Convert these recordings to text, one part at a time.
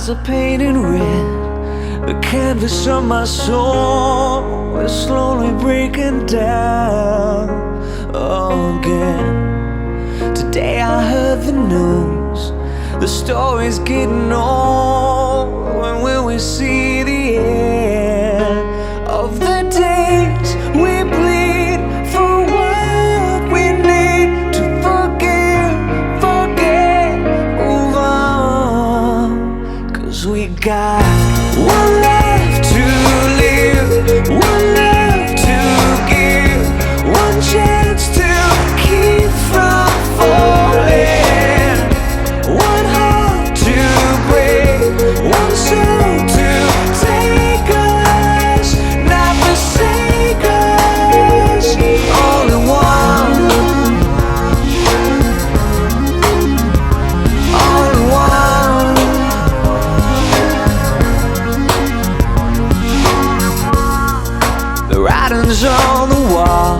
eyes are painted red. The canvas of my soul is slowly breaking down again. Today I heard the news, the story's getting old. When will we see the end of the days we bleed for what we need to forgive, forget, move on? 'Cause we got one life to live, one love to give, one chance to keep from falling, one heart to break, one soul to take us, not forsake us, all in one, all in one. The writing's on the wall.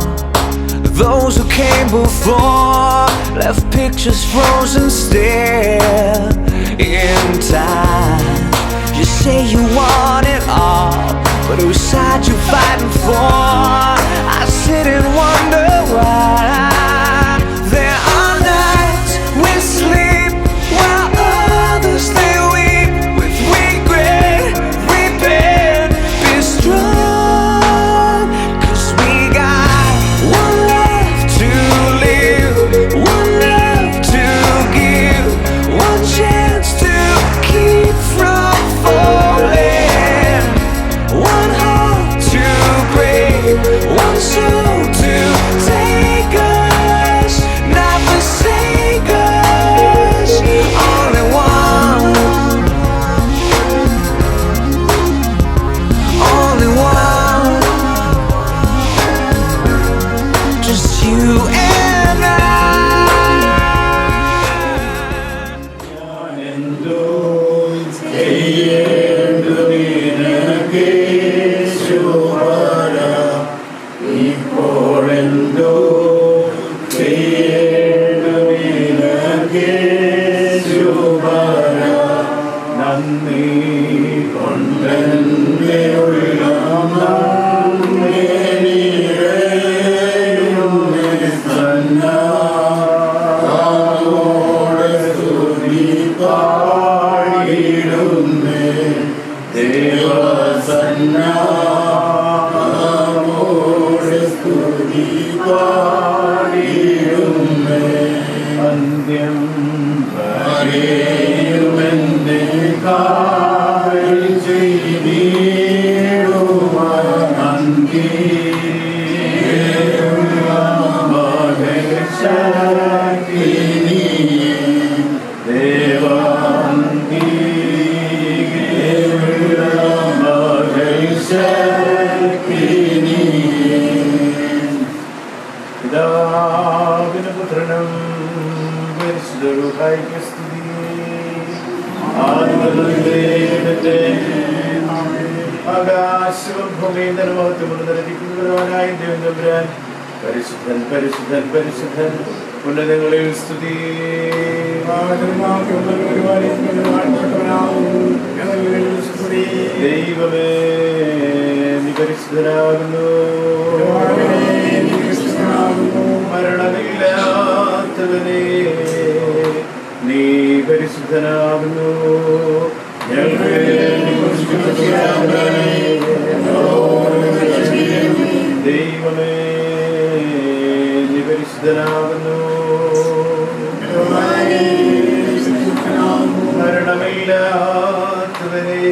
Those who came before left pictures frozen still in time. You say you want it all, but whose side you fighting for? I sit and wonder why. There are nights we sleep while others they weep with regret. Repent, be strong, 'cause we got one life to live, one love to give, one chance to keep from falling, one heart to break, one soul to take us, not forsake us, all in one, all in one, just you and I. പരിശുദ്ധൻ പരിശുദ്ധൻ പരിശുദ്ധൻ ഉന്നതങ്ങളിൽ സ്തുതി. ദൈവമേ നീ പരിശുദ്ധനാകുന്നു, മരണമില്ലാത്തവനേ നീ പരിശുദ്ധനാകുന്നു. ദൈവമേ നീ പരിശുദ്ധനാകുന്നു, മരണമില്ലാത്തവനേ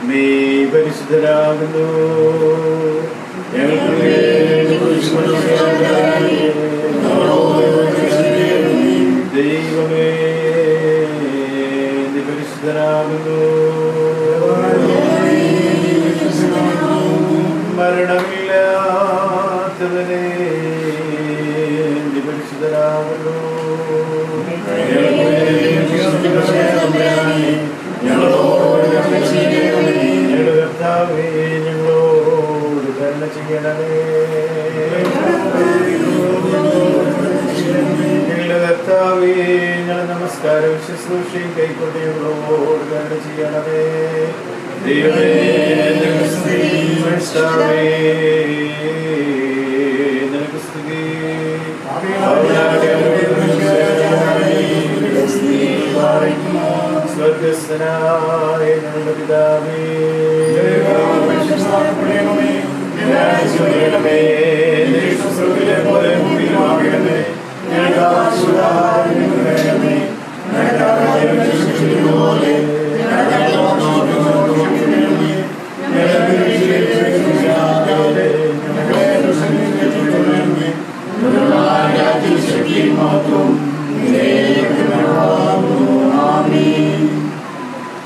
നീ പരിശുദ്ധനാകുന്നു. ദൈവമേ നീ പരിശുദ്ധനാകുന്നു, മരണമില്ലാത്തവനേ നീ പരിശുദ്ധനാകുന്നു. ഞങ്ങളുടെ കർത്താവേ ഞങ്ങളോട് കരുണ ചെയ്യണമേ. ഞങ്ങളുടെ കർത്താവേ ഞങ്ങളെ നമസ്കാരവും ശുശ്രൂഷയും കൈക്കൊണ്ടിയുള്ളവരോട് കരുണ ചെയ്യണമേ. ദൈവമേ, നിനക്ക് സ്തുതി. സൃഷ്ടാവേ, നിനക്ക് സ്തുതി. സ്വർഗസ്ഥനായ ഞങ്ങളുടെ പിതാവേ,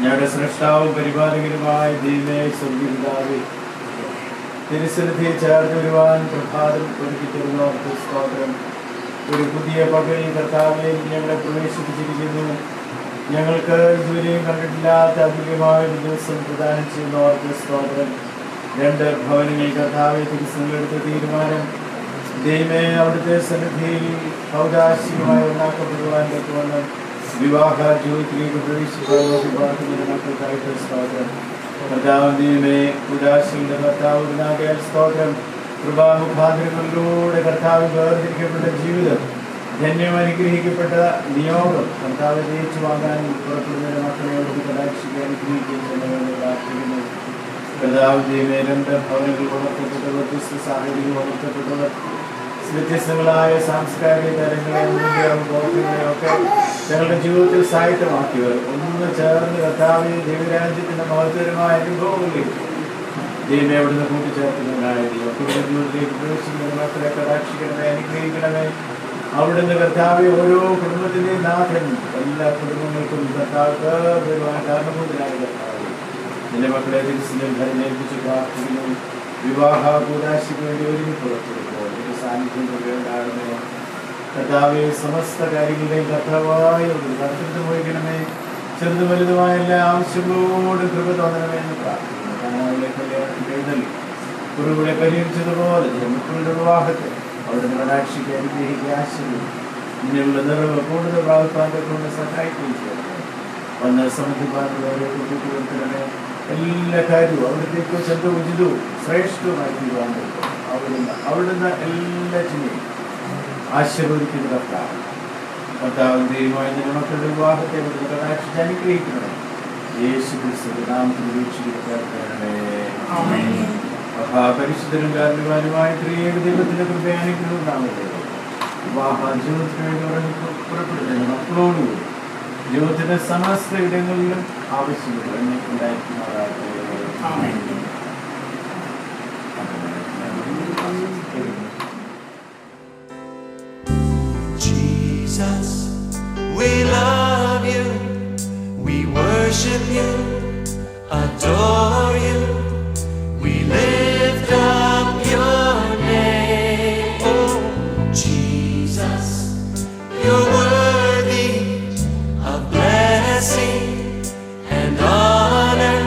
ഞങ്ങളുടെ സൃഷ്ടാവും പരിപാലകരുമായ ദൈവമേ, സ്വർഗ്ഗപിതാവേ, തിരുസന്നിധിയെ ചേർന്ന് വരുവാൻ പ്രഭാതം ഒരുക്കിത്തരുന്നവർക്ക് സ്തോത്രം. ഒരു പുതിയ പകൽ കർത്താവേ ഞങ്ങളെ പ്രവേശിപ്പിച്ചിരിക്കുന്നു. ഞങ്ങൾക്ക് ഇതുവരെയും കണ്ടിട്ടില്ലാത്ത അധികമായ ഒരു ദിവസം പ്രദാനം ചെയ്യുന്നവർക്ക് സ്തോത്രം. 2 ഭവനങ്ങൾ കർത്താവെ തിരുസന്നിധിയിലെടുത്ത തീരുമാനം ദൈവമേ അവിടുത്തെ സന്നിധിയിൽ ഔദാശികമായി ഉണ്ടാക്കപ്പെടുവാൻ പറ്റുമെന്ന് വിവാഹ ജീവിതത്തിലേക്ക് പ്രവേശിക്കാൻ മക്കൾക്കായിട്ട് സ്തോത്രം. കർത്താവ് ദൈവമേ, ഉദാശിയുടെ കർത്താവ് നാഗയാൽ സ്തോത്രം. കൃപാമുഖാന്തരങ്ങളിലൂടെ കർത്താവ് വേർതിരിക്കപ്പെട്ട ജീവിതം, ധന്യം അനുഗ്രഹിക്കപ്പെട്ട നിയോഗം കർത്താവ് ജയിച്ചു വാങ്ങാൻ പുറപ്പെടുന്ന മക്കളെയോട് കടാക്ഷിക്കാൻ അനുഗ്രഹിക്കുന്നതിന് പ്രാർത്ഥിക്കുന്നു. കർത്താവ് ദൈവമേ, 2 ഭവനങ്ങൾ ഉണർത്തപ്പെട്ടവർ, വ്യത്യസ്ത സാഹചര്യങ്ങൾ ഉണർത്തപ്പെട്ടവർ, വ്യത്യസ്തങ്ങളായ സാംസ്കാരിക തലങ്ങളെയും ബോധങ്ങളെയൊക്കെ ഞങ്ങളുടെ ജീവിതത്തിൽ സാഹിത്യമാക്കിയവർ ഒന്ന് ചേർന്ന് കർത്താവെ ദൈവരാജ്യത്തിൻ്റെ മഹത്തരമായ അനുഭവങ്ങളിലേക്ക് ദൈവമേ അവിടുന്ന് കൂട്ടിച്ചേർക്കുന്നതിനായി ഒക്കെയുടെ ജീവിതത്തിലേക്ക് പ്രവേശിക്കുന്ന മക്കളെ കടാക്ഷിക്കണമേ, അനുഗ്രഹിക്കണമേ. അവിടുന്ന് കർത്താവെ ഓരോ കുടുംബത്തിൻ്റെയും നാഥൻ, എല്ലാ കുടുംബങ്ങൾക്കും കർത്താവ് വരുവാൻ കാരണഭൂതനായ കർത്താവ് നിന്റെ മക്കളെ തിരിച്ചിലും ധരിനേൽപ്പിച്ച് പ്രാർത്ഥിക്കുന്നു. വിവാഹ കൂടാശിക്ക് വേണ്ടി ഒരുങ്ങി പുറപ്പെടുമ്പോൾ ഒരു സാന്നിധ്യം ഉണ്ടാകുന്നേ കർത്താവെ. സമസ്ത കാര്യങ്ങളുടെയും കർത്താവായ ഒരു കർത്തൃത്വം വഹിക്കണമേ. ചെറുതു വലുതുമായ എല്ലാ ആവശ്യങ്ങളോടും കൃപ തോന്നണമേ എന്ന് പ്രാർത്ഥിക്കുന്നു. കല്യാണത്തിൽ എഴുന്നള്ളി കുറുകളെ പരിഹരിച്ചതുപോലെ മക്കളുടെ വിവാഹത്തെ അവിടെ കടാക്ഷിക്ക് അനുഗ്രഹിക്കുക, ആശീർവദിക്കുക. ഇങ്ങനെയുള്ള നിറവ് കൂടുതൽ പ്രാർത്ഥന കൊണ്ട് സഹായിക്കുകയും ചെയ്യണം. വന്ന് സമൃദ്ധിപ്പാനുള്ളവരെ കുട്ടിക്ക് കൊടുക്കണമേ. എല്ലാ കാര്യവും അവിടത്തേക്ക് ചെന്ത ഉചിതവും ശ്രേഷ്ഠവുമായി തീരുവാൻ പറ്റും. അവിടുന്ന് എല്ലാറ്റിനെയും ആശീർവദിക്കുന്ന കർത്താവ് ദൈവമായ മക്കളുടെ വിവാഹത്തെ അവിടുന്ന് കടാക്ഷിച്ച് അനുഗ്രഹിക്കണം. യേശു ക്രിസ്തുവിന്റെ നാമത്തിൽ വീക്ഷിക്കണമേ. മഹാപരിശുദ്ധനും കാരണവാനുമായ ത്രിയേക ദൈവത്തിന്റെ കൃപയാനുഗ്രഹവും നാമത്തെ വിവാഹ ജീവിതത്തിന് വേണ്ടി പുറപ്പെടുന്ന മക്കളോടുകൂടി ജീവിതത്തിന്റെ സമസ്ത ഇടങ്ങളിലും ആവശ്യങ്ങൾ എന്നെ ഉണ്ടായിരിക്കുന്നതാകട്ടെ. Jesus, we love you, we worship you, adore you, we lift up your name. Oh Jesus, you're worthy of blessing and honor,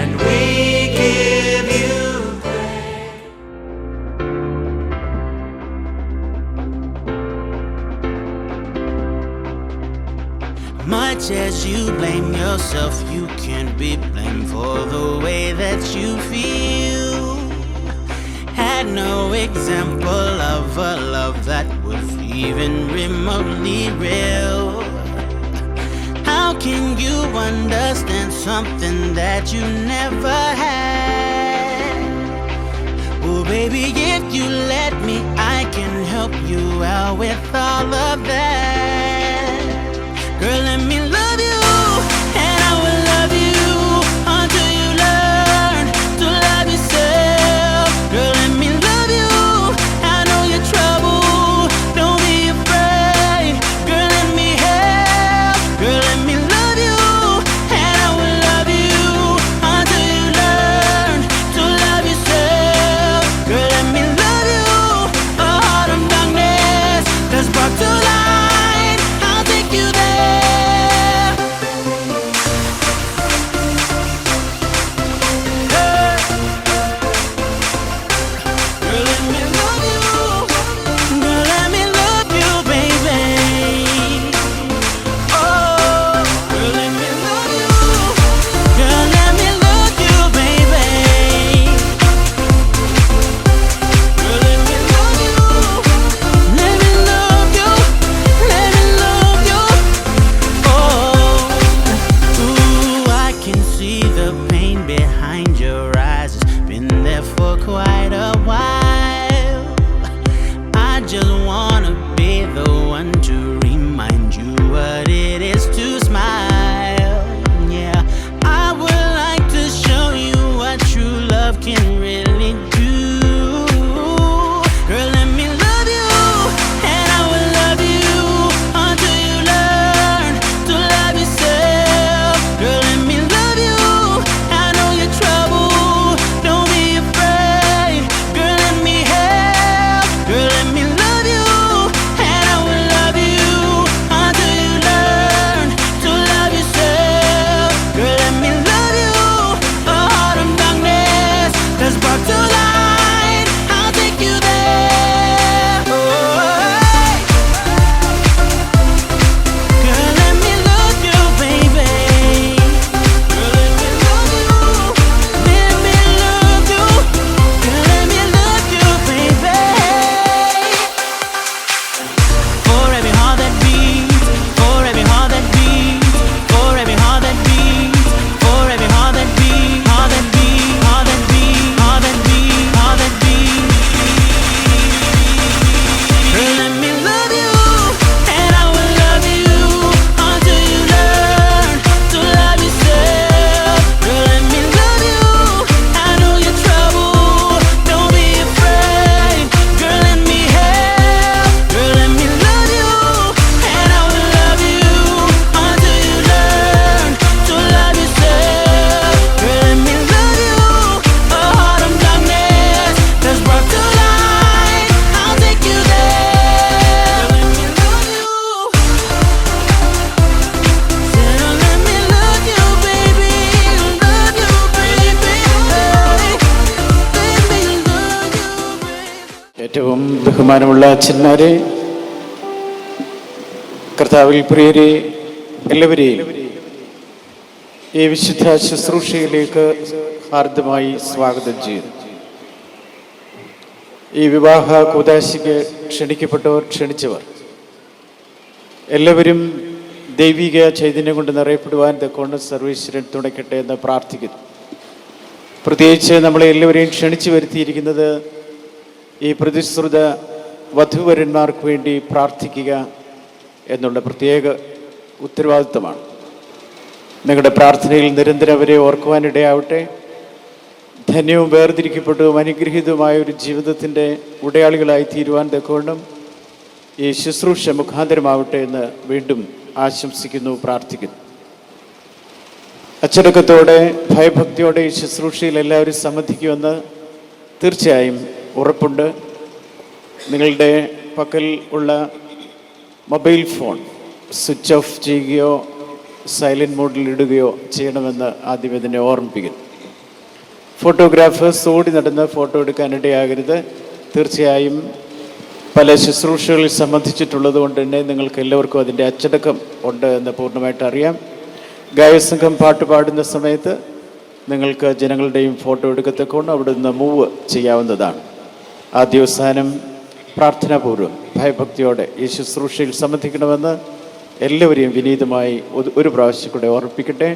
and we give you praise. Much as you blame yourself, you can't be blamed for the way that you feel. Had no example of a love that was even remotely real. How can you understand something that you never had? Oh baby, if you let me, I can help you out with all of that. Girl, let me love you, and I will love you until you learn to love yourself. Girl, let me love you, I know your trouble, don't be afraid. Girl, let me help. Girl, let me love you, and I will love you until you learn to love yourself. Girl, let me love you, a heart of darkness that's brought to light. ഏറ്റവും ബഹുമാനമുള്ള അച്ഛന്മാരെ, കർത്താവിൽ പ്രിയരെ, എല്ലാവരെയും ഈ വിശുദ്ധ ശുശ്രൂഷയിലേക്ക് ഹാർദമായി സ്വാഗതം ചെയ്യുന്നു. ഈ വിവാഹ കൂദാശയ്ക്ക് ക്ഷണിക്കപ്പെട്ടവർ, ക്ഷണിച്ചവർ എല്ലാവരും ദൈവിക ചൈതന്യം കൊണ്ട് നിറയപ്പെടുവാൻ തക്കവണ്ണം സർവീശ്വരൻ തുണയ്ക്കട്ടെ എന്ന് പ്രാർത്ഥിക്കുന്നു. പ്രത്യേകിച്ച് നമ്മളെ എല്ലാവരെയും ക്ഷണിച്ചു വരുത്തിയിരിക്കുന്നത് ഈ പ്രതിശ്രുത വധുവരന്മാർക്ക് വേണ്ടി പ്രാർത്ഥിക്കുക എന്നുള്ള പ്രത്യേക ഉത്തരവാദിത്തമാണ്. നിങ്ങളുടെ പ്രാർത്ഥനയിൽ നിരന്തരം അവരെ ഓർക്കുവാനിടയാവട്ടെ. ധന്യവും വേർതിരിക്കപ്പെട്ടതും അനുഗ്രഹീതവുമായ ഒരു ജീവിതത്തിൻ്റെ ഉടയാളികളായി തീരുവാൻ തക്കവണ്ണം ഈ ശുശ്രൂഷ മുഖാന്തരമാവട്ടെ എന്ന് വീണ്ടും ആശംസിക്കുന്നു, പ്രാർത്ഥിക്കുന്നു. അച്ചടക്കത്തോടെ ഭയഭക്തിയോടെ ഈ ശുശ്രൂഷയിൽ എല്ലാവരും സംബന്ധിക്കുമെന്ന് തീർച്ചയായും ഉറപ്പുണ്ട്. നിങ്ങളുടെ പക്കൽ ഉള്ള മൊബൈൽ ഫോൺ സ്വിച്ച് ഓഫ് ചെയ്യുകയോ സൈലൻറ്റ് മോഡിൽ ഇടുകയോ ചെയ്യണമെന്ന് ആദ്യം ഇതിനെ ഓർമ്മിപ്പിക്കുന്നു. ഫോട്ടോഗ്രാഫേഴ്സ് ഓടി നടന്ന് ഫോട്ടോ എടുക്കാനിടയാകരുത്. തീർച്ചയായും പല ശുശ്രൂഷകളിൽ സംബന്ധിച്ചിട്ടുള്ളത് കൊണ്ട് തന്നെ നിങ്ങൾക്ക് എല്ലാവർക്കും അതിൻ്റെ അച്ചടക്കം ഉണ്ട് എന്ന് പൂർണ്ണമായിട്ട് അറിയാം. ഗായകസംഘം പാട്ട് പാടുന്ന സമയത്ത് നിങ്ങൾക്ക് ജനങ്ങളുടെയും ഫോട്ടോ എടുക്കത്തക്കൊണ്ട് അവിടെ നിന്ന് മൂവ് ചെയ്യാവുന്നതാണ്. ആദ്യവസാനം പ്രാർത്ഥനാപൂർവ്വം ഭയഭക്തിയോടെ ഈ ശുശ്രൂഷയിൽ സംബന്ധിക്കണമെന്ന് എല്ലാവരെയും വിനീതമായി ഒരു പ്രാവശ്യം കൂടെ ഓർമ്മിപ്പിക്കട്ടെ.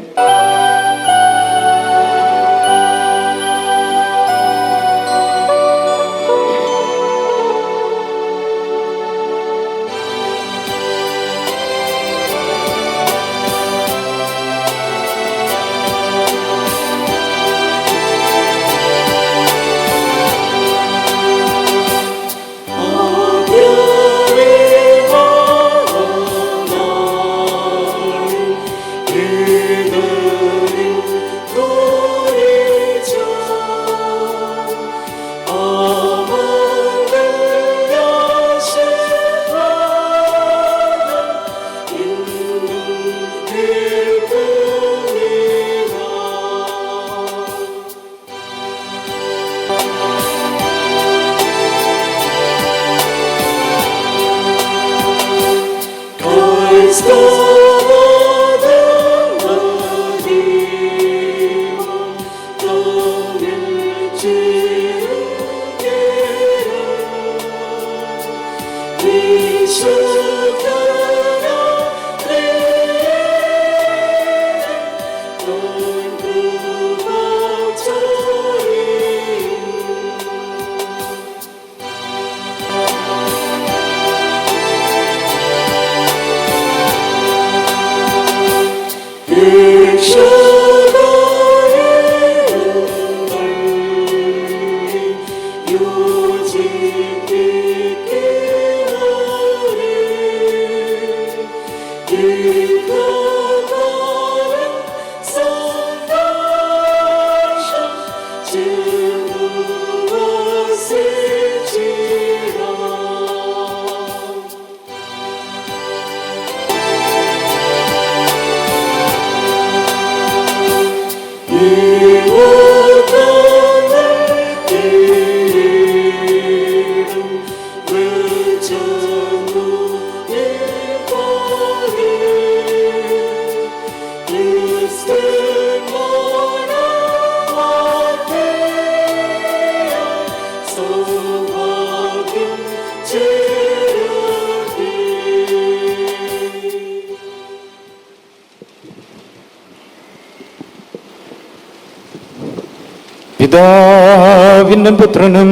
പിതാവിനും പുത്രനും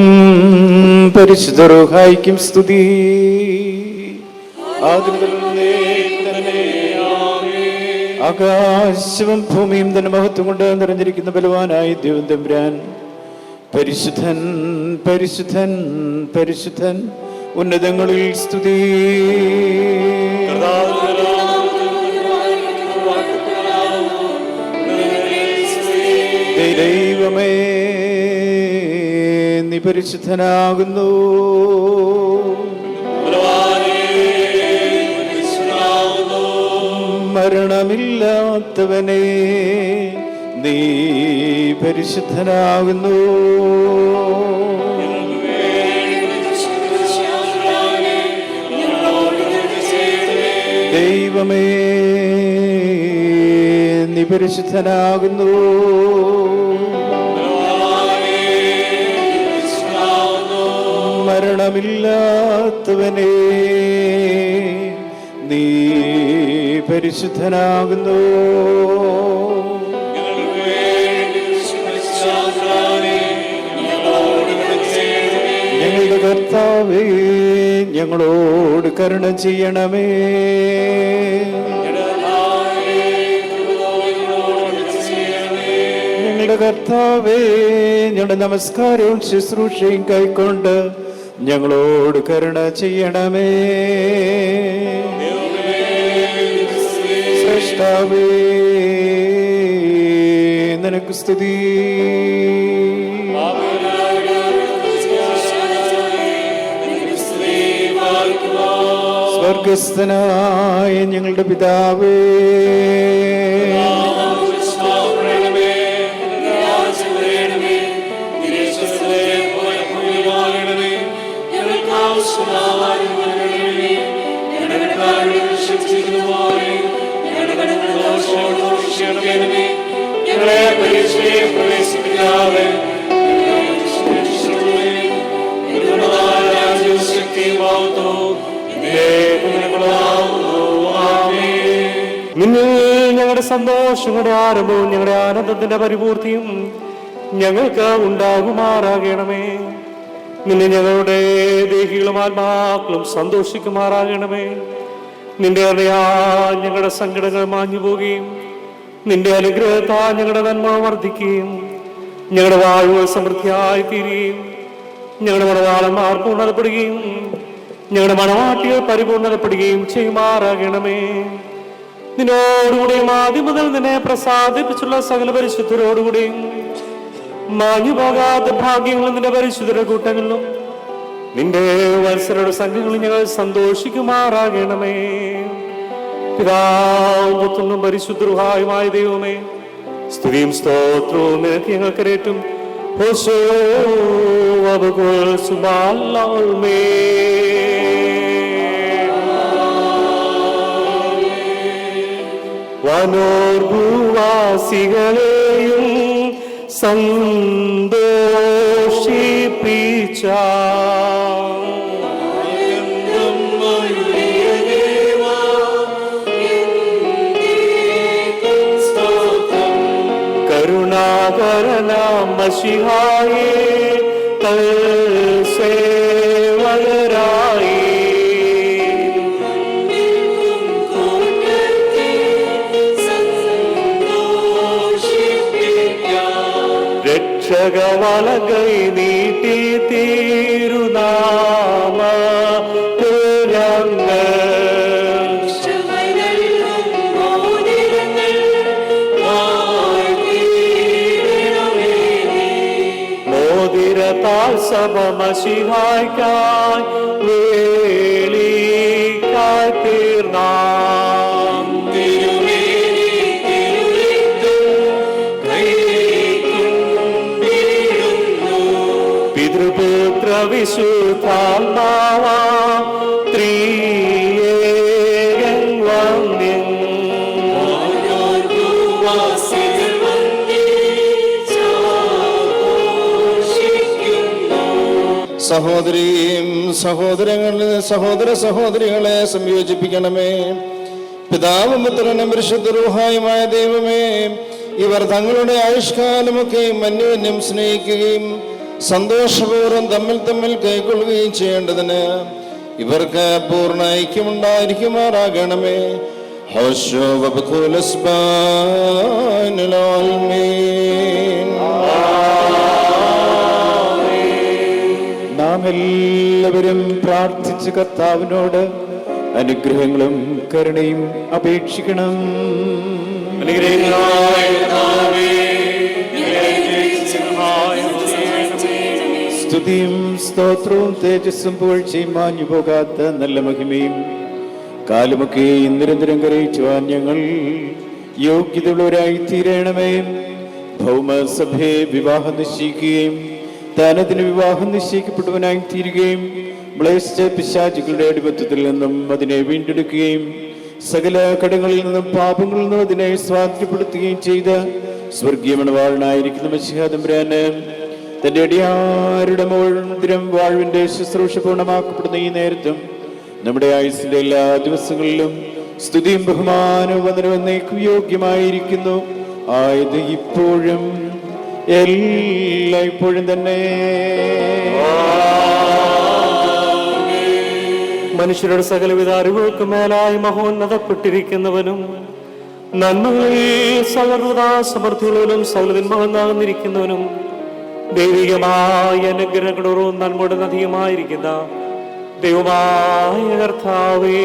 പരിശുദ്ധ റൂഹായിക്കും സ്തുതി. ആകാശവും ഭൂമിയും തന്നെ മഹത്വം കൊണ്ട് നിറഞ്ഞിരിക്കുന്ന ബലവാനായ ദൈവം തമ്പുരാൻ പരിശുദ്ധൻ പരിശുദ്ധൻ പരിശുദ്ധൻ, ഉന്നതങ്ങളിൽ സ്തുതി. ദൈവമേ, നീ പരിശുദ്ധനാകുന്നു. മരണമില്ലാത്തവനെ, നീ പരിശുദ്ധനാകുന്നു. ദൈവമേ, നീ പരിശുദ്ധനാകുന്നു. മരണമില്ലാത്തവനേ, നീ പരിശുദ്ധനാകുന്നു. ഞങ്ങളുടെ കർത്താവേ, ഞങ്ങളോട് കരുണ ചെയ്യണമേ. ഞങ്ങളുടെ കർത്താവേ, ഞങ്ങളുടെ നമസ്കാരവും ശുശ്രൂഷയും കൈക്കൊണ്ട് ഞങ്ങളോട് കരുണ ചെയ്യണമേ. ശ്രേഷ്ഠാവേ, നിനക്ക് സ്തുതി. സ്വർഗസ്ഥനായ ഞങ്ങളുടെ പിതാവേ, ഞങ്ങളെ പരീക്ഷയെ പ്രവേശിപ്പിക്കാതെ നിന്നിൽ ഞങ്ങളുടെ സന്തോഷങ്ങളുടെ ആരംഭവും ഞങ്ങളുടെ ആനന്ദത്തിന്റെ പരിപൂർത്തിയും ഞങ്ങൾക്ക് ഉണ്ടാകുമാറാകണമേ. നിന്നെ ഞങ്ങളുടെ ദേഹികളും ആത്മാക്കളും സന്തോഷിക്കുമാറാകണമേ. നിന്റെ അറിയാ ഞങ്ങളുടെ സങ്കടങ്ങൾ മാഞ്ഞു പോവുകയും നിന്റെ അനുഗ്രഹത്താൽ ഞങ്ങളുടെ നന്മ വർദ്ധിക്കുകയും ഞങ്ങളുടെ വാഴുകൾ സമൃദ്ധിയായി തീരുകയും ഞങ്ങളുടെ മണവാളന്മാർ പൂർണ്ണതപ്പെടുകയും ഞങ്ങളുടെ മണവാട്ടികൾ പരിപൂർണതപ്പെടുകയും ചെയ്യുമാറാകണമേ. നിന്നോടുകൂടെയും ആദ്യം മുതൽ നിന്നെ പ്രസാദിപ്പിച്ചുള്ള സകല പരിശുദ്ധരോടുകൂടെയും മാഞ്ഞു പോകാത്ത ഭാഗ്യങ്ങളും നിന്റെ പരിശുദ്ധരുടെ കൂട്ടങ്ങളിലും നിന്റെ വത്സരയുടെ സംഘങ്ങളിൽ ഞങ്ങൾ സന്തോഷിക്കുമാറാകണമേ. പിതാവും പുത്രനും പരിശുദ്ധരുമായ ദൈവമേ, സ്തുതിയും സ്തോത്രവും നിനക്ക് ഞങ്ങൾ കരേറ്റും. വനോർഭൂവാസികളെയും സന്തോഷിപ്പിച്ച കരുണാകരനാം മശിഹായേ സേവകരായി രക്ഷകവലകൈ നീട്ടി തീരുനാമ സഭമശിഹായ്ക്കായി വേലിക്കായി തീർന്നാം പിതൃപുത്ര വിശുദ്ധാത്മാവ ത്രിയേകൻ വന്യൻ സഹോദരിയും സഹോദര സഹോദരികളെ സംയോജിപ്പിക്കണമേ. പിതാവും പുത്രനും പരിശുദ്ധ റൂഹായുമായ ദൈവമേ, ഇവർ തങ്ങളുടെ ആയുഷ്കാലമൊക്കെ അന്യോന്യം സ്നേഹിക്കുകയും സന്തോഷപൂർവ്വം തമ്മിൽ കൈക്കൊള്ളുകയും ചെയ്യേണ്ടതിന് ഇവർക്ക് പൂർണ്ണ ഐക്യമുണ്ടായിരിക്കുമാറാകണമേ. ഹോശോ നാം എല്ലാവരും പ്രാർത്ഥിച്ച് കർത്താവിനോട് അനുഗ്രഹങ്ങളും കരുണയും അപേക്ഷിക്കണം. സ്തുതിയും സ്തോത്രവും തേജസ്സും പുകഴ്ചയും മാഞ്ഞു പോകാത്ത നല്ല മഹിമയും കാലുമൊക്കെ നിരന്തരം കരയിച്ചുവാൻ ഞങ്ങൾ യോഗ്യതയുള്ളവരായി തീരണമേ. ഭൗമസഭയെ വിവാഹം നിശ്ചയിക്കുകയും താനതിന് വിവാഹം നിശ്ചയിക്കപ്പെട്ടവനായി തീരുകയും മ്ലേച്ഛ പിശാചുക്കളുടെ അടിമത്തത്തിൽ നിന്നും അതിനെ വീണ്ടെടുക്കുകയും സകല കടങ്ങളിൽ നിന്നും പാപങ്ങളിൽ നിന്നും അതിനെ സ്വാതന്ത്ര്യപ്പെടുത്തുകയും ചെയ്ത സ്വർഗീയ മണവാളനായിരിക്കുന്ന മിശിഹാ തമ്പുരാന് തന്റെ അടിയാരുടെ മോതിരം വാഴ്വിന്റെ ശുശ്രൂഷ പൂർണ്ണമാക്കപ്പെടുന്ന ഈ നേരത്തും നമ്മുടെ ആയുസ്സിന്റെ എല്ലാ ദിവസങ്ങളിലും സ്തുതിയും ബഹുമാനവും വന്ദനവും യോഗ്യമായിരിക്കുന്നു. ആയത് ഇപ്പോഴും എല്ലായ്പ്പോഴും തന്നെ. മനുഷ്യരുടെ സകലവിധ അറിവുകൾക്ക് മേലായി മഹോന്നതപ്പെട്ടിരിക്കുന്നവനും നന്മകളിൽ സകലതാ സമൃദ്ധികളിലും സകലതിന്മകന്നാകുന്നിരിക്കുന്നവനും ദൈവികമായ അനുഗ്രഹങ്ങളോറും നന്മയുടെ നദിയുമായിരിക്കുന്ന ദൈവമായ കർത്താവേ,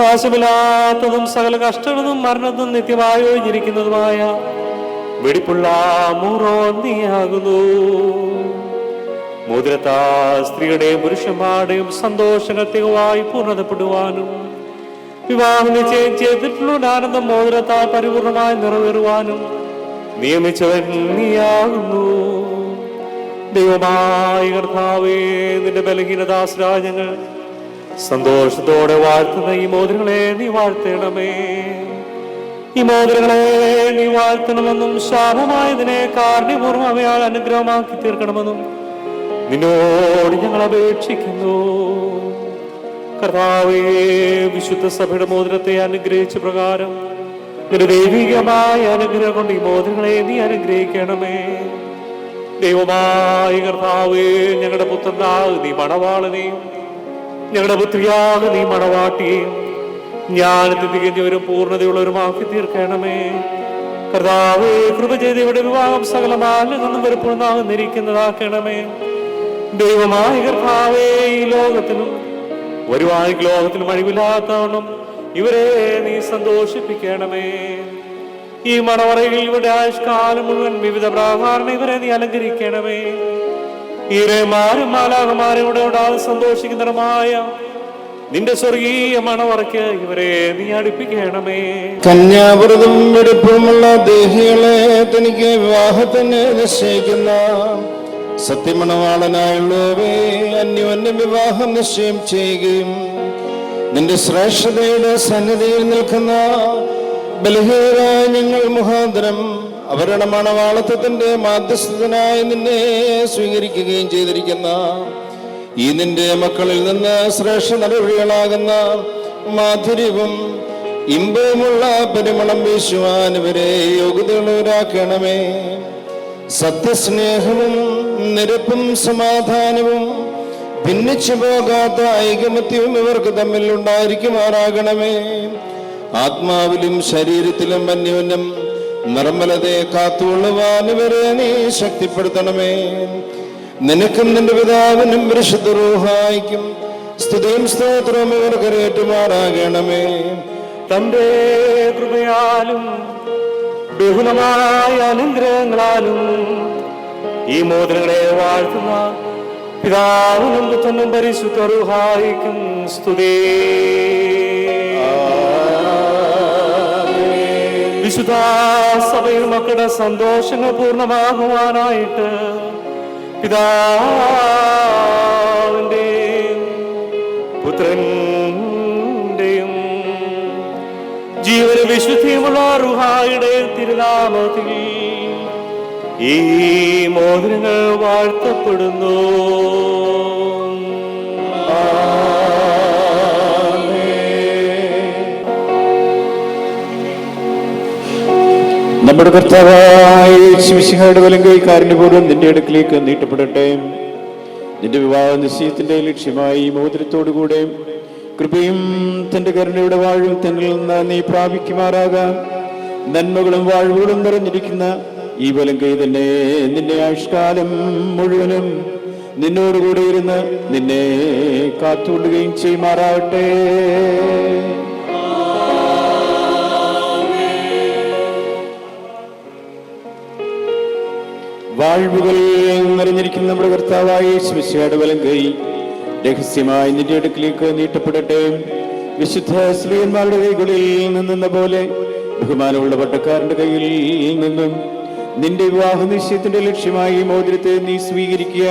നാശമില്ലാത്തതും സകല കഷ്ടങ്ങളും മരണത്തും നിത്യമായി ഒഴിഞ്ഞിരിക്കുന്നതുമായ വെടിപ്പുള്ള മൂറോ നീയാകുന്നു. മോതിരത്താ സ്ത്രീയുടെയും പുരുഷന്മാരുടെയും സന്തോഷങ്ങൾ തികവായി പൂർണ്ണതപ്പെടുവാനും വിവാഹം നിശ്ചയം ചെയ്തിട്ടുള്ള ആനന്ദം മോതിരത്താൽ പരിപൂർണമായി നിറവേറുവാനും നിയമിച്ചവൻ നീയാകുന്നു. ദൈവമായ കർത്താവേ, നിന്റെ ബലഹീനദാസരാജങ്ങൾ സന്തോഷത്തോടെ വാഴ്ത്തുന്ന ഈ മോതിരങ്ങളെ നീ വാഴ്ത്തണമേ. ഈ മോതിരങ്ങളെ നീ വാഴ്ത്തണമെന്നും ശാപമായതിനെ കാരുണ്യപൂർവ്വം അവയാൽ അനുഗ്രഹമാക്കി തീർക്കണമെന്നും നിന്നോട് ഞങ്ങൾ അപേക്ഷിക്കുന്നു. കർത്താവേ, വിശുദ്ധ സഭയുടെ മോതിരത്തെ അനുഗ്രഹിച്ച പ്രകാരം നിന്റെ ദൈവികമായ അനുഗ്രഹം കൊണ്ട് ഈ മോതിരങ്ങളെ നീ അനുഗ്രഹിക്കണമേ. ദൈവമായ കർത്താവേ, ഞങ്ങളുടെ പുത്രനാക് നീ മണവാളനെയും ഞങ്ങളുടെ പുത്രിയാക് നീ മണവാട്ടിയെയും ജ്ഞാനത്തിൽ തികഞ്ഞവരും പൂർണ്ണതയുള്ളവരുമാക്കി തീർക്കണമേ. കർത്താവേ, കൃപ ചെയ്ത് ഇവിടെ വിവാഹം സകല മാലിന്യങ്ങളും വെറുപ്പുണ്ടാകുന്നിരിക്കുന്നതാക്കണമേ. ദൈവമായ കർത്താവേ, ഈ ലോകത്തിനും വരുവായ ലോകത്തിനും അഴിവില്ലാത്തവണ്ണം ഇവരെ നീ സന്തോഷിപ്പിക്കണമേ. ഈ മണവറയിൽ ഇവിടെ ആയുഷ്കാലം മുഴുവൻ വിവിധ പ്രാകാരണ ഇവരെ നീ അലങ്കരിക്കണമേ. ഈരമാരും മാലാകമാരും ഇവിടെ ഉണ്ടാകും സന്തോഷിക്കുന്നതുമായ നിന്റെ സ്വർഗീയ മണവറയ്ക്ക് ഇവരെ നീ അടുപ്പിക്കണമേ. കന്യാവ്രതം എടുപ്പുമുള്ള ദേഹികളെ തനിക്ക് വിവാഹത്തിന് നിശ്ചയിക്കുന്ന സത്യമണവാളനായുള്ളവേ, അന്യോന്യം വിവാഹം നിശ്ചയം ചെയ്യുകയും നിന്റെ ശ്രേഷ്ഠതയുടെ സന്നിധിയിൽ നിൽക്കുന്ന ബലഹീനരായ ഞങ്ങൾ മുഖാന്തരം അവരുടെ മണവാളത്വത്തിന്റെ മാധ്യസ്ഥനായി നിന്നെ സ്വീകരിക്കുകയും ചെയ്തിരിക്കുന്ന ഈ നിന്റെ മക്കളിൽ നിന്ന് ശ്രേഷ്ഠ നടപടികളാകുന്ന മാധുര്യവും ഇമ്പവുമുള്ള പരിമളം വീശുവാൻ ഇവരെ യോഗ്യതയുള്ളവരാക്കണമേ. സത്യസ്നേഹവും നിരപ്പും സമാധാനവും ഭിന്നിച്ചു പോകാത്ത ഐകമത്യവും ഇവർക്ക് തമ്മിൽ ഉണ്ടായിരിക്കുമാറാകണമേ. ആത്മാവിലും ശരീരത്തിലും അന്യോന്യം നിർമ്മലതയെ കാത്തുകൊള്ളുവാൻ ഇവരെ നീ ശക്തിപ്പെടുത്തണമേ. നിനക്കും നിന്റെ പിതാവിനും പരിശുദ്ധ റൂഹായിക്കും സ്തുതിയും സ്തോത്രവും ഇവർ കരയേറ്റുമാറാകണമേ. തന്റെ കൃപയാലും ബഹുലമായ അനുഗ്രഹങ്ങളാലും ഈ മോതിരങ്ങളെ വാഴ്ത്തുന്ന പിതാവിനും പുത്രനും പരിശുദ്ധ റൂഹായിക്കും സ്തുതി. വിശുദ്ധ സഭയിൽ മക്കളുടെ സന്തോഷങ്ങൾ പൂർണ്ണമാകുവാനായിട്ട് പിതാവിന്റെയും പുത്രന്റെയും ജീവന വിശുദ്ധിയുമുള്ള റുഹായുടെ തിരുനാമത്തിൽ ഈ മോതിരങ്ങൾ വാഴ്ത്തപ്പെടുന്നു. നമ്മുടെ കർത്താവായ യേശുമിശിഹായുടെ വലങ്കൈ കാരുണ്യപൂർവ്വം നിന്റെ അടുക്കിലേക്ക് നീട്ടപ്പെടട്ടെ. നിന്റെ വിവാഹ നിശ്ചയത്തിന്റെ ലക്ഷ്യമായി ഈ മോതിരത്തോടുകൂടെ കൃപയും തന്റെ കരുണയുടെ വാഴും തന്നിൽ നിന്ന് നീ പ്രാപിക്കുമാറാകാം. നന്മകളും വാഴ്വുകളും നിറഞ്ഞിരിക്കുന്ന ഈ വലങ്കൈ തന്നെ നിന്റെ ആയുഷ്കാലം മുഴുവനും നിന്നോടുകൂടെ ഇരുന്ന് നിന്നെ കാത്തുകൊള്ളുകയും ചെയ്യുമാറാകട്ടെ. വാഴ്വുകൾ നിറഞ്ഞിരിക്കുന്ന നമ്മുടെ കർത്താവായ യേശുമിശിഹായുടെ വലങ്കൈ രഹസ്യമായി നിന്റെ അടുക്കിലേക്ക് നീട്ടപ്പെടട്ടെ. വിശുദ്ധ സ്ത്രീയന്മാരുടെ കൈകളിൽ നിന്നെന്ന പോലെ ബഹുമാനമുള്ള പട്ടക്കാരന്റെ കയ്യിൽ നിന്നും നിന്റെ വിവാഹ നിശ്ചയത്തിന്റെ ലക്ഷ്യമായി ഈ മോതിരത്തെ നീ സ്വീകരിക്കുക.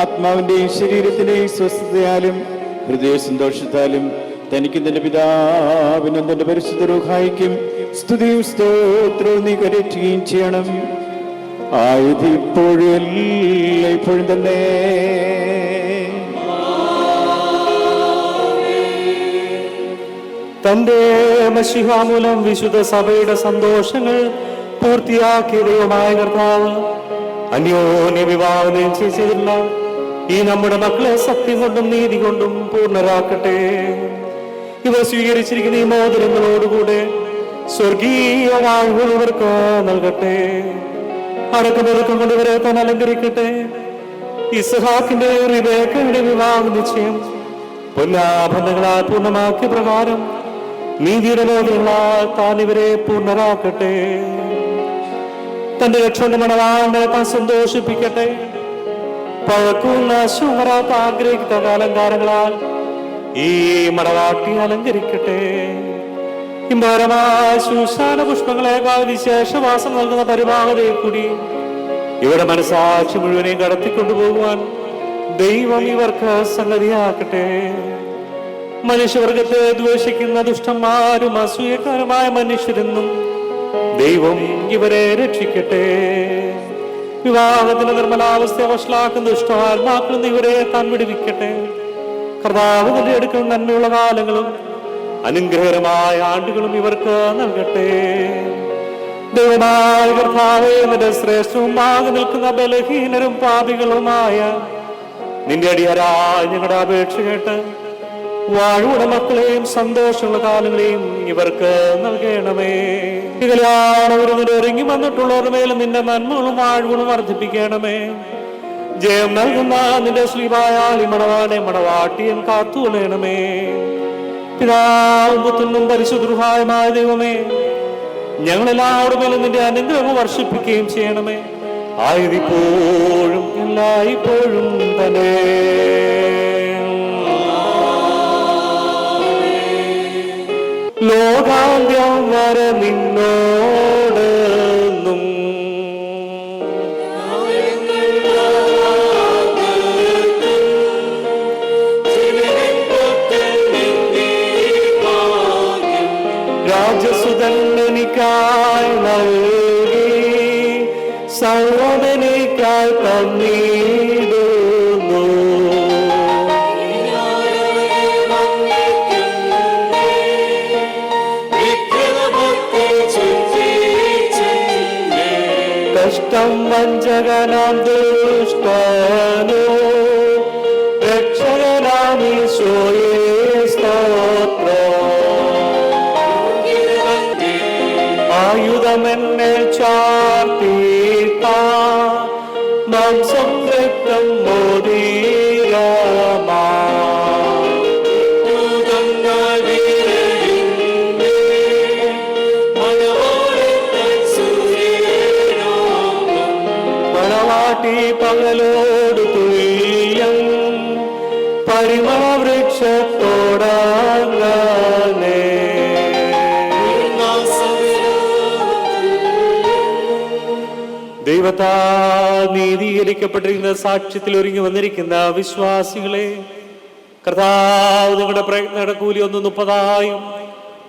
ആത്മാവിന്റെയും ശരീരത്തിന്റെയും സ്വസ്ഥതയാലും ഹൃദയ സന്തോഷത്താലും തനിക്കും തന്റെ പിതാവിനും തന്റെ പരിശുദ്ധ റൂഹായിക്കും സ്തുതിയും സ്തോത്രവും നീ കരറ്റുകയും ചെയ്യണം. ആയത് ഇപ്പോഴും ഇപ്പോഴും തന്നെ. തന്റെ മശിഹ മൂലം വിശുദ്ധ സഭയുടെ സന്തോഷങ്ങൾ പൂർത്തിയാക്കിയ ദൈവമായ കർത്താവ് അന്യോന്യ വിവാഹം നിശ്ചയിച്ചില്ല ഈ നമ്മുടെ മക്കളെ സത്യം കൊണ്ടും നീതി കൊണ്ടും പൂർണ്ണരാക്കട്ടെ. ഇവർ സ്വീകരിച്ചിരിക്കുന്ന ഈ മോതിരങ്ങളോടുകൂടെ സ്വർഗീയ വാഴ്വുകൾ ഇവർക്ക് നൽകട്ടെ. അടക്കമൊതുക്കം കൊണ്ട് ഇവരെ താൻ അലങ്കരിക്കട്ടെ. ഇസ്ഹാക്കിന്റെ റിബേക്കയുടെ വിവാഹ നിശ്ചയം പൊന്നാഭരണങ്ങളാൽ പൂർണ്ണമാക്കിയ പ്രകാരം നീതിയുടെ മോതിരങ്ങളാൽ താൻ ഇവരെ പൂർണ്ണരാക്കട്ടെ. തന്റെ രക്ഷന്റെ മണവാളനെ താൻ സന്തോഷിപ്പിക്കട്ടെ. പഴക്കുന്ന ശുമരാത്ത ആഗ്രഹിക്കുന്ന അലങ്കാരങ്ങളാൽ ഈ മണവാട്ടി അലങ്കരിക്കട്ടെ. ഹിംബാരമായ ശൂശാന പുഷ്പങ്ങളെക്കാൾ വിശേഷവാസം നൽകുന്ന പരിഭാഗതയെ കൂടി ഇവിടെ മനസാക്ഷി മുഴുവനെയും കടത്തിക്കൊണ്ടുപോകുവാൻ ദൈവം ഇവർക്ക് സംഗതിയാക്കട്ടെ. മനുഷ്യവർഗത്തെ ദ്വേഷിക്കുന്ന ദുഷ്ടന്മാരും അസൂയക്കാരുമായ മനുഷ്യരെന്നും ദൈവം ഇവരെ രക്ഷിക്കട്ടെ. വിവാഹത്തിന്റെ നിർമ്മലാവസ്ഥ വഷളാക്കുന്ന ദുഷ്ടാത്മാക്കളിൽ നിന്ന് ഇവരെ താൻ വിടുവിക്കട്ടെ. കർത്താവ് തന്റെ എടുക്കുന്ന നന്മയുള്ള കാലങ്ങളും അനുഗ്രഹകരമായ ആണ്ടുകളും ഇവർക്ക് നൽകട്ടെ. ദൈവമായ കർത്താവേ, നിന്റെ ശ്രേഷ്ഠവും ആകെ നിൽക്കുന്ന ബലഹീനരും പാപികളുമായ നിന്റെ അടിയരായ ഞങ്ങളുടെ അപേക്ഷ കേട്ട് വാഴുടെ മക്കളെയും സന്തോഷമുള്ള കാലങ്ങളെയും ഇവർക്ക് നൽകണമേ. കല്യാണവരും ഒരുങ്ങി വന്നിട്ടുള്ളവരുടെ മേലും നിന്റെ നന്മകളും വാഴ്വുകളും വർദ്ധിപ്പിക്കണമേ. ജയം നൽകുന്ന നിന്റെ ശ്രീവായാൽ മണവാനെ മണവാട്ടിയും കാത്തുകൊള്ളണമേ. പിതാവും പുത്രനും പരിശുദ്ധമായ ദൈവമേ, ഞങ്ങളെല്ലാവരുടെ മേലും നിന്റെ അനുഗ്രഹം വർഷിപ്പിക്കുകയും ചെയ്യണമേ. ആയതിപ്പോഴും എല്ലായ്പ്പോഴും തന്നെ. ലോകാന്ത്യം വരെ നിന്നോടെന്നും രാജസുതൻ എനിക്കായി നൽകി സർവ്വനെനിക്കായി തന്നിടുന്നു. കഷ്ടം വഞ്ചകനാം ദുഷ്ടനോ രക്ഷകനാം ഈശോയേ സ്തോത്രം. ആയുധമെന്നെ ചാർത്തിത്ത മാംസം രക്തം മോദീരമാ മണവാട്ടി പകലോട് തുല്യം പരിമളവൃക്ഷത്തോടങ്ങനെ. ദൈവത്താൽ നീതീകരിക്കപ്പെട്ടിരിക്കുന്ന സാക്ഷ്യത്തിൽ ഒരുങ്ങി വന്നിരിക്കുന്ന വിശ്വാസികളെ, കർത്താവ് നിങ്ങളുടെ പ്രയത്നങ്ങളുടെ കൂലി 1 30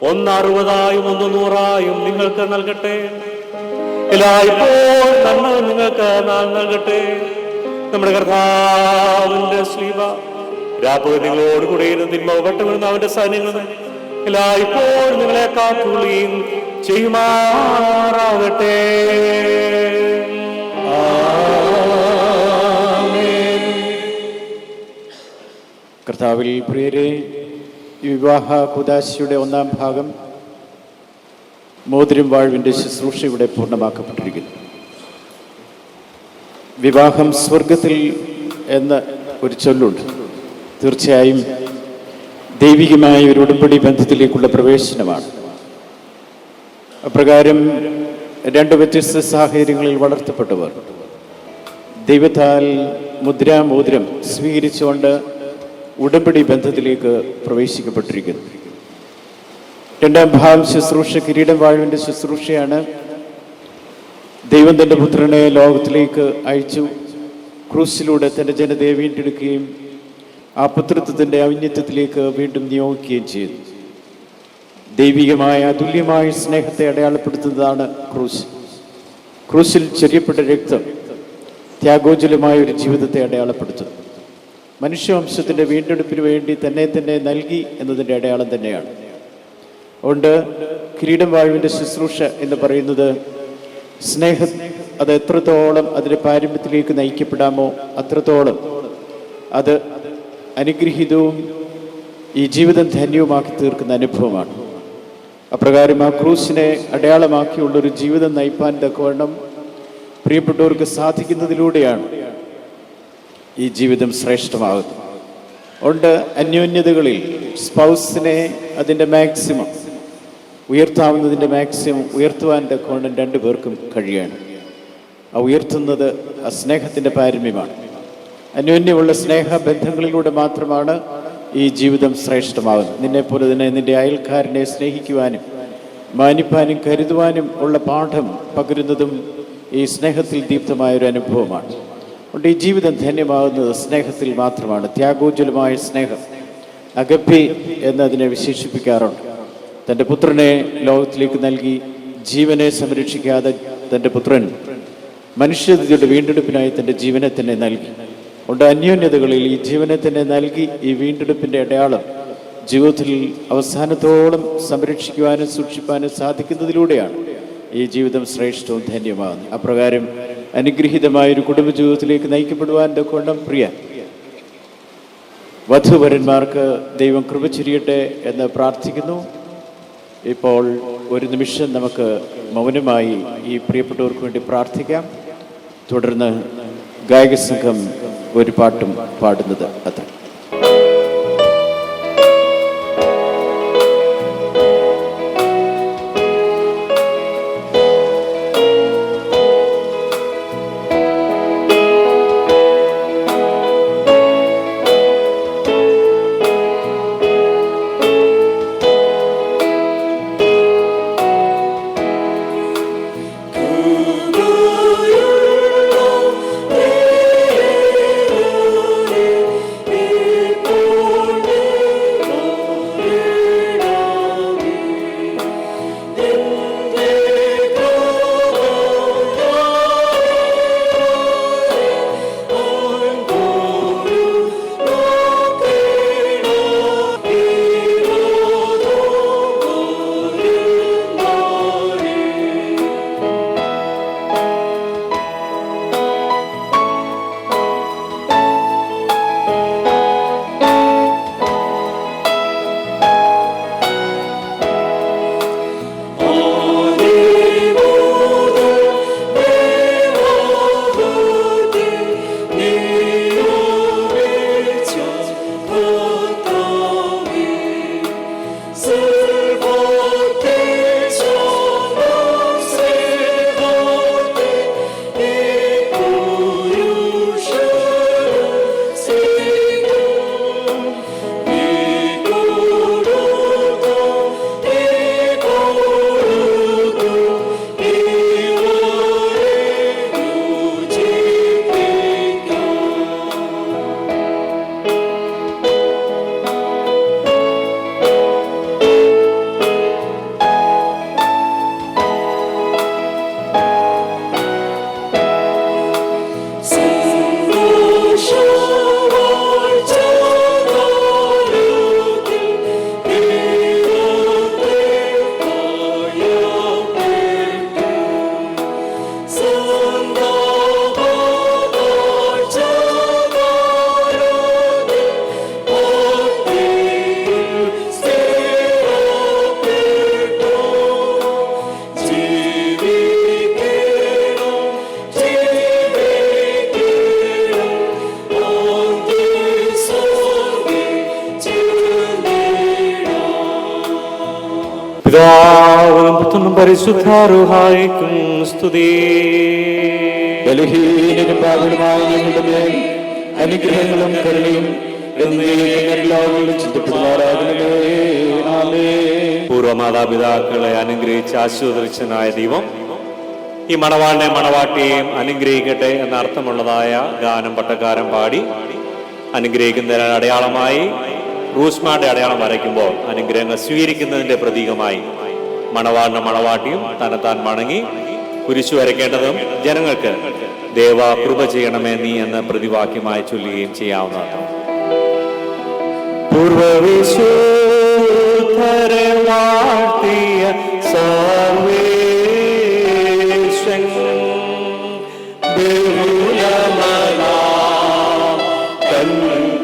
1 60 1 100 നിങ്ങൾക്ക് നൽകട്ടെ. എല്ലായ്പ്പോഴും നന്മ നിങ്ങൾക്ക് നൽകട്ടെ. നമ്മുടെ കർത്താവിന്റെ ശ്ലീബ രാപ്പകൽ നിങ്ങളോടുകൂടെ തിന്മ വട്ടമിടുന്ന അവന്റെ സൈന്യങ്ങൾ എല്ലായ്പ്പോഴും നിങ്ങളെ കാത്തുകൊള്ളുകയും ചെയ്യുമാറാകട്ടെ. കർത്താവിൽ പ്രിയരെ, ഈ വിവാഹ കൂദാശയുടെ 1-ാം ഭാഗം മോതിരം വാഴ്വിൻ്റെ ശുശ്രൂഷ ഇവിടെ പൂർണ്ണമാക്കപ്പെട്ടിരിക്കുന്നു. വിവാഹം സ്വർഗത്തിൽ എന്ന ഒരു ചൊല്ലുണ്ട്. തീർച്ചയായും ദൈവികമായ ഒരു ഉടമ്പടി ബന്ധത്തിലേക്കുള്ള പ്രവേശനമാണ്. അപ്രകാരം 2 വ്യത്യസ്ത സാഹചര്യങ്ങളിൽ വളർത്തപ്പെട്ടവർ ദൈവത്താൽ മുദ്രാമോതിരം സ്വീകരിച്ചുകൊണ്ട് ഉടമ്പടി ബന്ധത്തിലേക്ക് പ്രവേശിക്കപ്പെട്ടിരിക്കുന്നു. 2-ാം ഭാഗം ശുശ്രൂഷ കിരീടം വാഴുവിൻ്റെ ശുശ്രൂഷയാണ്. ദൈവം തൻ്റെ പുത്രനെ ലോകത്തിലേക്ക് അയച്ചു. ക്രൂസിലൂടെ തൻ്റെ ജനതയെ വീണ്ടെടുക്കുകയും ആ പുത്രത്വത്തിൻ്റെ ഔന്നത്യത്തിലേക്ക് വീണ്ടും നിയോഗിക്കുകയും ചെയ്തു. ദൈവികമായ അതുല്യമായ സ്നേഹത്തെ അടയാളപ്പെടുത്തുന്നതാണ് ക്രൂശ്. ക്രൂശിൽ ചൊരിയപ്പെട്ട രക്തം ത്യാഗോജ്വലമായ ഒരു ജീവിതത്തെ അടയാളപ്പെടുത്തുന്നു. മനുഷ്യവംശത്തിൻ്റെ വീണ്ടെടുപ്പിന് വേണ്ടി തന്നെ നൽകി എന്നതിൻ്റെ അടയാളം തന്നെയാണ്. അതുകൊണ്ട് കിരീടം വാഴുവിൻ്റെ ശുശ്രൂഷ എന്ന് പറയുന്നത് സ്നേഹം അത് എത്രത്തോളം അതിൻ്റെ പാരമ്യത്തിലേക്ക് നയിക്കപ്പെടാമോ അത്രത്തോളം അത് അനുഗ്രഹീതവും ഈ ജീവിതം ധന്യവുമാക്കി തീർക്കുന്ന അനുഭവമാണ്. അപ്രകാരം ആ ക്രൂശിനെ അടയാളമാക്കിയുള്ളൊരു ജീവിതം നയിപ്പാൻ തക്കവണ്ണം പ്രിയപ്പെട്ടവർക്ക് സാധിക്കുന്നതിലൂടെയാണ് ഈ ജീവിതം ശ്രേഷ്ഠമാകുന്നത്. അതുകൊണ്ട് അന്യോന്യതകളിൽ സ്പൗസിനെ അതിൻ്റെ മാക്സിമം ഉയർത്താവുന്നതിൻ്റെ മാക്സിമം ഉയർത്തുവാൻ തക്കവണ്ണം രണ്ടു പേർക്കും കഴിയാണ്. ആ ഉയർത്തുന്നത് ആ സ്നേഹത്തിൻ്റെ പാരമ്യമാണ്. അന്യോന്യമുള്ള സ്നേഹബന്ധങ്ങളിലൂടെ മാത്രമാണ് ഈ ജീവിതം ശ്രേഷ്ഠമാകുന്നത്. നിന്നെപ്പോലെ തന്നെ നിന്റെ അയൽക്കാരനെ സ്നേഹിക്കുവാനും മാനിപ്പാനും കരുതുവാനും ഉള്ള പാഠം പകരുന്നതും ഈ സ്നേഹത്തിൽ ദീപ്തമായൊരു അനുഭവമാണ്. അതുകൊണ്ട് ഈ ജീവിതം ധന്യമാകുന്നത് സ്നേഹത്തിൽ മാത്രമാണ്. ത്യാഗോജ്വലമായ സ്നേഹം, അഗപ്പി എന്നതിനെ വിശേഷിപ്പിക്കാറുണ്ട്. തൻ്റെ പുത്രനെ ലോകത്തിലേക്ക് നൽകി ജീവനെ സംരക്ഷിക്കാതെ തൻ്റെ പുത്രൻ മനുഷ്യരുടെ വീണ്ടെടുപ്പിനായി തൻ്റെ ജീവനെ തന്നെ നൽകി. അതുകൊണ്ട് അന്യോന്യതകളിൽ ഈ ജീവനെ തന്നെ നൽകി ഈ വീണ്ടെടുപ്പിൻ്റെ അടയാളം ജീവിതത്തിൽ അവസാനത്തോളം സംരക്ഷിക്കുവാനും സൂക്ഷിപ്പാനും സാധിക്കുന്നതിലൂടെയാണ് ഈ ജീവിതം ശ്രേഷ്ഠവും ധന്യമാകുന്നത്. അപ്രകാരം അനുഗ്രഹീതമായൊരു കുടുംബജീവിതത്തിലേക്ക് നയിക്കപ്പെടുവാൻ കൊണ്ടും പ്രിയ വധുവരന്മാർക്ക് ദൈവം കൃപ ചൊരിയട്ടെ എന്ന് പ്രാർത്ഥിക്കുന്നു. ഇപ്പോൾ ഒരു നിമിഷം നമുക്ക് മൗനമായി ഈ പ്രിയപ്പെട്ടവർക്ക് വേണ്ടി പ്രാർത്ഥിക്കാം. തുടർന്ന് ഗായക സംഘം ഒരു പാട്ടും പാടുന്നത് അത്ര. പിതാവിനും പുത്രനും പരിശുദ്ധാരൂഹായിക്കും സ്തുതി. ബലഹീനരും പാപികളുമായ ഞങ്ങളുടെ മേൽ അനുഗ്രഹങ്ങളും കരുണയും എല്ലാവരും ചിന്തപ്പെടുമാറാകണമേ. ആമേൻ. പൂർവ്വമാതാപിതാക്കളെ അനുഗ്രഹിച്ച് ആശീർവദിച്ചനായ ദൈവം ഈ മണവാളിനെ മണവാട്ടിയെയും അനുഗ്രഹിക്കട്ടെ എന്ന അർത്ഥമുള്ളതായ ഗാനം പട്ടക്കാരൻ പാടി അനുഗ്രഹിക്കുന്ന അടയാളമായി റൂസ്മാരുടെ അടയാളം വരയ്ക്കുമ്പോൾ അനുഗ്രഹങ്ങൾ സ്വീകരിക്കുന്നതിൻ്റെ പ്രതീകമായി മണവാളിനും മണവാട്ടിയും തന്നെത്താൻ മണങ്ങി കുരിശു വരയ്ക്കേണ്ടതും ജനങ്ങൾക്ക് ദേവ കൃപ ചെയ്യണമേ നീ എന്ന് പ്രതിവാക്യമായി ചൊല്ലുകയും ചെയ്യാവുന്നതാണ്. പൂർവവിശുദ്ധരെ വാഴ്ത്തിയ സർവേശ്വൻ ബഹുലമനാം തൻ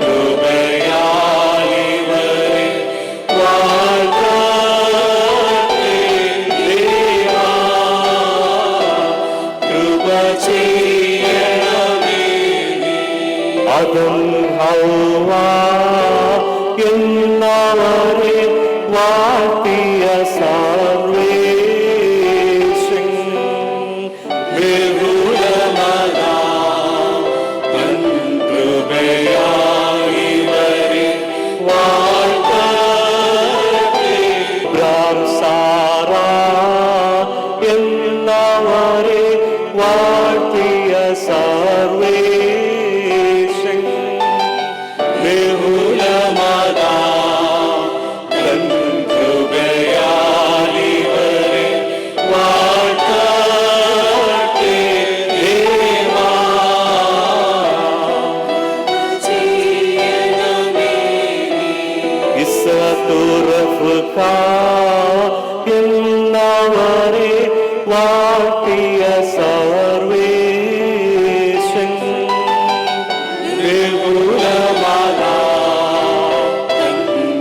കൃപയാൽ ഇവരെ വാഴ്ത്തട്ടെ ദേവാ. കൃപ ചെയ്യണമേ അതും ഹൗവ എന്നവരെ വാഴ്ത്തിയ സർവേശ്വൻ ബഹുലമനാം തൻ കൃപയാൽ ഇവരെ വാഴ്ത്തട്ടെ. അബ്രാം സാറാ എന്നവരെ വാഴ്ത്തിയ സർവേശ്വൻ ബഹുലമനാം തൻ കൃപയാൽ ഇവരെ വാഴ്ത്തട്ടെ ദേവാ. ഇസ്സത്തുറഫ്ക എന്നവരെ വാഴ്ത്തിയ സർവേശ്വൻ ബഹുലമനാം തൻ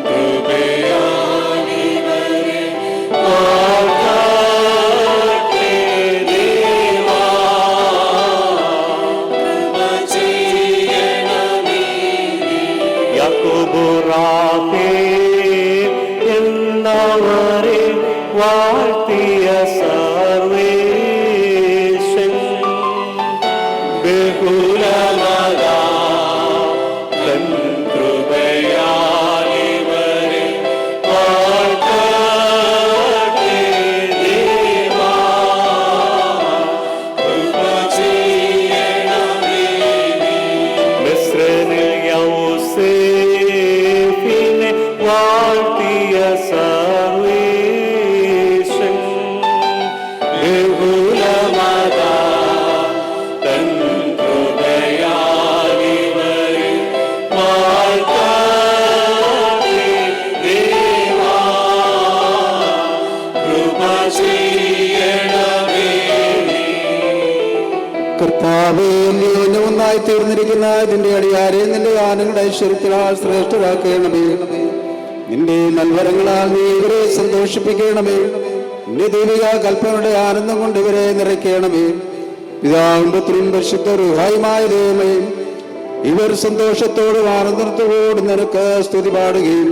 കൃപയാൽ ഇവരെ വാഴ്ത്തട്ടെ ദേവാ. കൃപ ചെയ്യണമേ യാക്കോബ് റാഫേൽ എന്നവരെ വാഴ്ത്തിയ സർവേശ്വൻ ബഹുലമനാം തൻ കൃപയാൽ ഇവരെ വാഴ്ത്തട്ടെ ദേവാ. കൃപ ചെയ്യണമേ മിസ്രനിൽ യൗസേപ്പിനെ വാഴ്ത്തിയ സർവേശ്വൻ ബഹുലമനാം തൻ കൃപയാൽ ഇവരെ വാഴ്ത്തട്ടെ ദേവാ. കൃപ ചെയ്യണമേ. കർത്താവേ, നീ ഒന്നായി തീർന്നിരിക്കുന്ന ഇതിന്റെ അടിയാരെ നിന്റെ ആനങ്ങളുടെ ഐശ്വര്യത്തിനാൽ ശ്രേഷ്ഠരാക്കണമേ. നിന്റെ നൽവരങ്ങളാൽ നീ ഇവരെ സന്തോഷിപ്പിക്കണമേ. നിന്റെ ദൈവിക കൽപ്പനയുടെ ആനന്ദം കൊണ്ട് ഇവരെ നിറയ്ക്കണമേ. പിതാവും പുത്രനും പരിശുദ്ധ റൂഹായുമായ ദൈവമേ, ഇവർ സന്തോഷത്തോടും ആനന്ദത്തോടും നിനക്ക് സ്തുതി പാടുകയും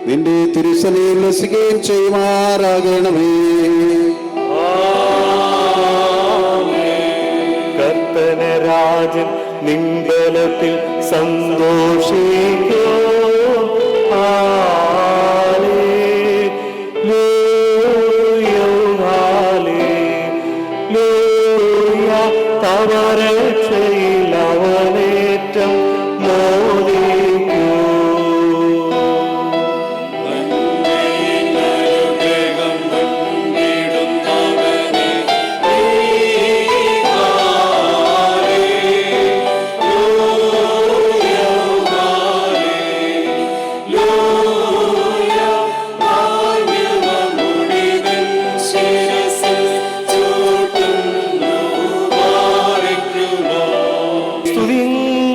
നിന്റെ തിരുസനയിൽ വസിക്കുകയും ചെയ്യുമാറാകണമേ. കർത്തനരാജൻ നിൻബലത്തിൽ സന്തോഷിക്കോ. Hallelujah, hallelujah. തവ രക്ഷയിൽ അവനേറ്റം മോദിക്കൂ.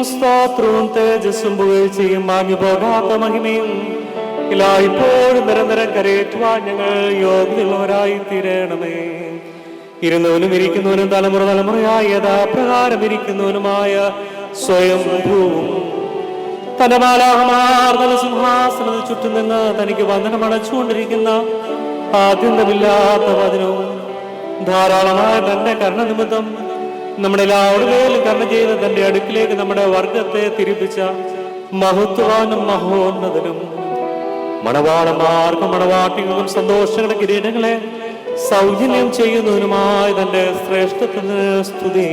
സ്തോത്രവും തേജസ്സും പുകഴ്ചയും മാഞ്ഞു പോകാത്ത മഹിമയും എല്ലായ്പ്പോഴും നിരന്തരം കരയേറ്റുവാൻ ഞങ്ങൾ യോഗ്യതയുള്ളവരായി തീരണമേ. ഇരുന്നവനും ഇരിക്കുന്നവനും തലമുറ തലമുറയായി യഥാപ്രകാരം ഇരിക്കുന്നവനുമായ സ്വയം ഭൂവും തന്റെ മാലാഹമാർ തന്റെ സിംഹാസനത്തിൽ ചുറ്റും നിന്ന് തനിക്ക് വന്ദനം അണച്ചുകൊണ്ടിരിക്കുന്ന ആദ്യന്തമില്ലാത്ത വചനവും ധാരാളമായ തന്റെ കരുണ നിമിത്തം നമ്മുടെ എല്ലാവരുടെ മേലും കരുണ ചെയ്ത് തന്റെ അടുക്കിലേക്ക് നമ്മുടെ വർഗത്തെ തിരിപ്പിച്ച മഹത്വാനും മഹോന്നതനും മണവാളന്മാർക്കും മണവാട്ടികൾക്കും സന്തോഷങ്ങളുടെ കിരീടങ്ങളെ സൗജന്യം ചെയ്യുന്നതിനുമായി തന്റെ ശ്രേഷ്ഠത്തിന് സ്തുതി.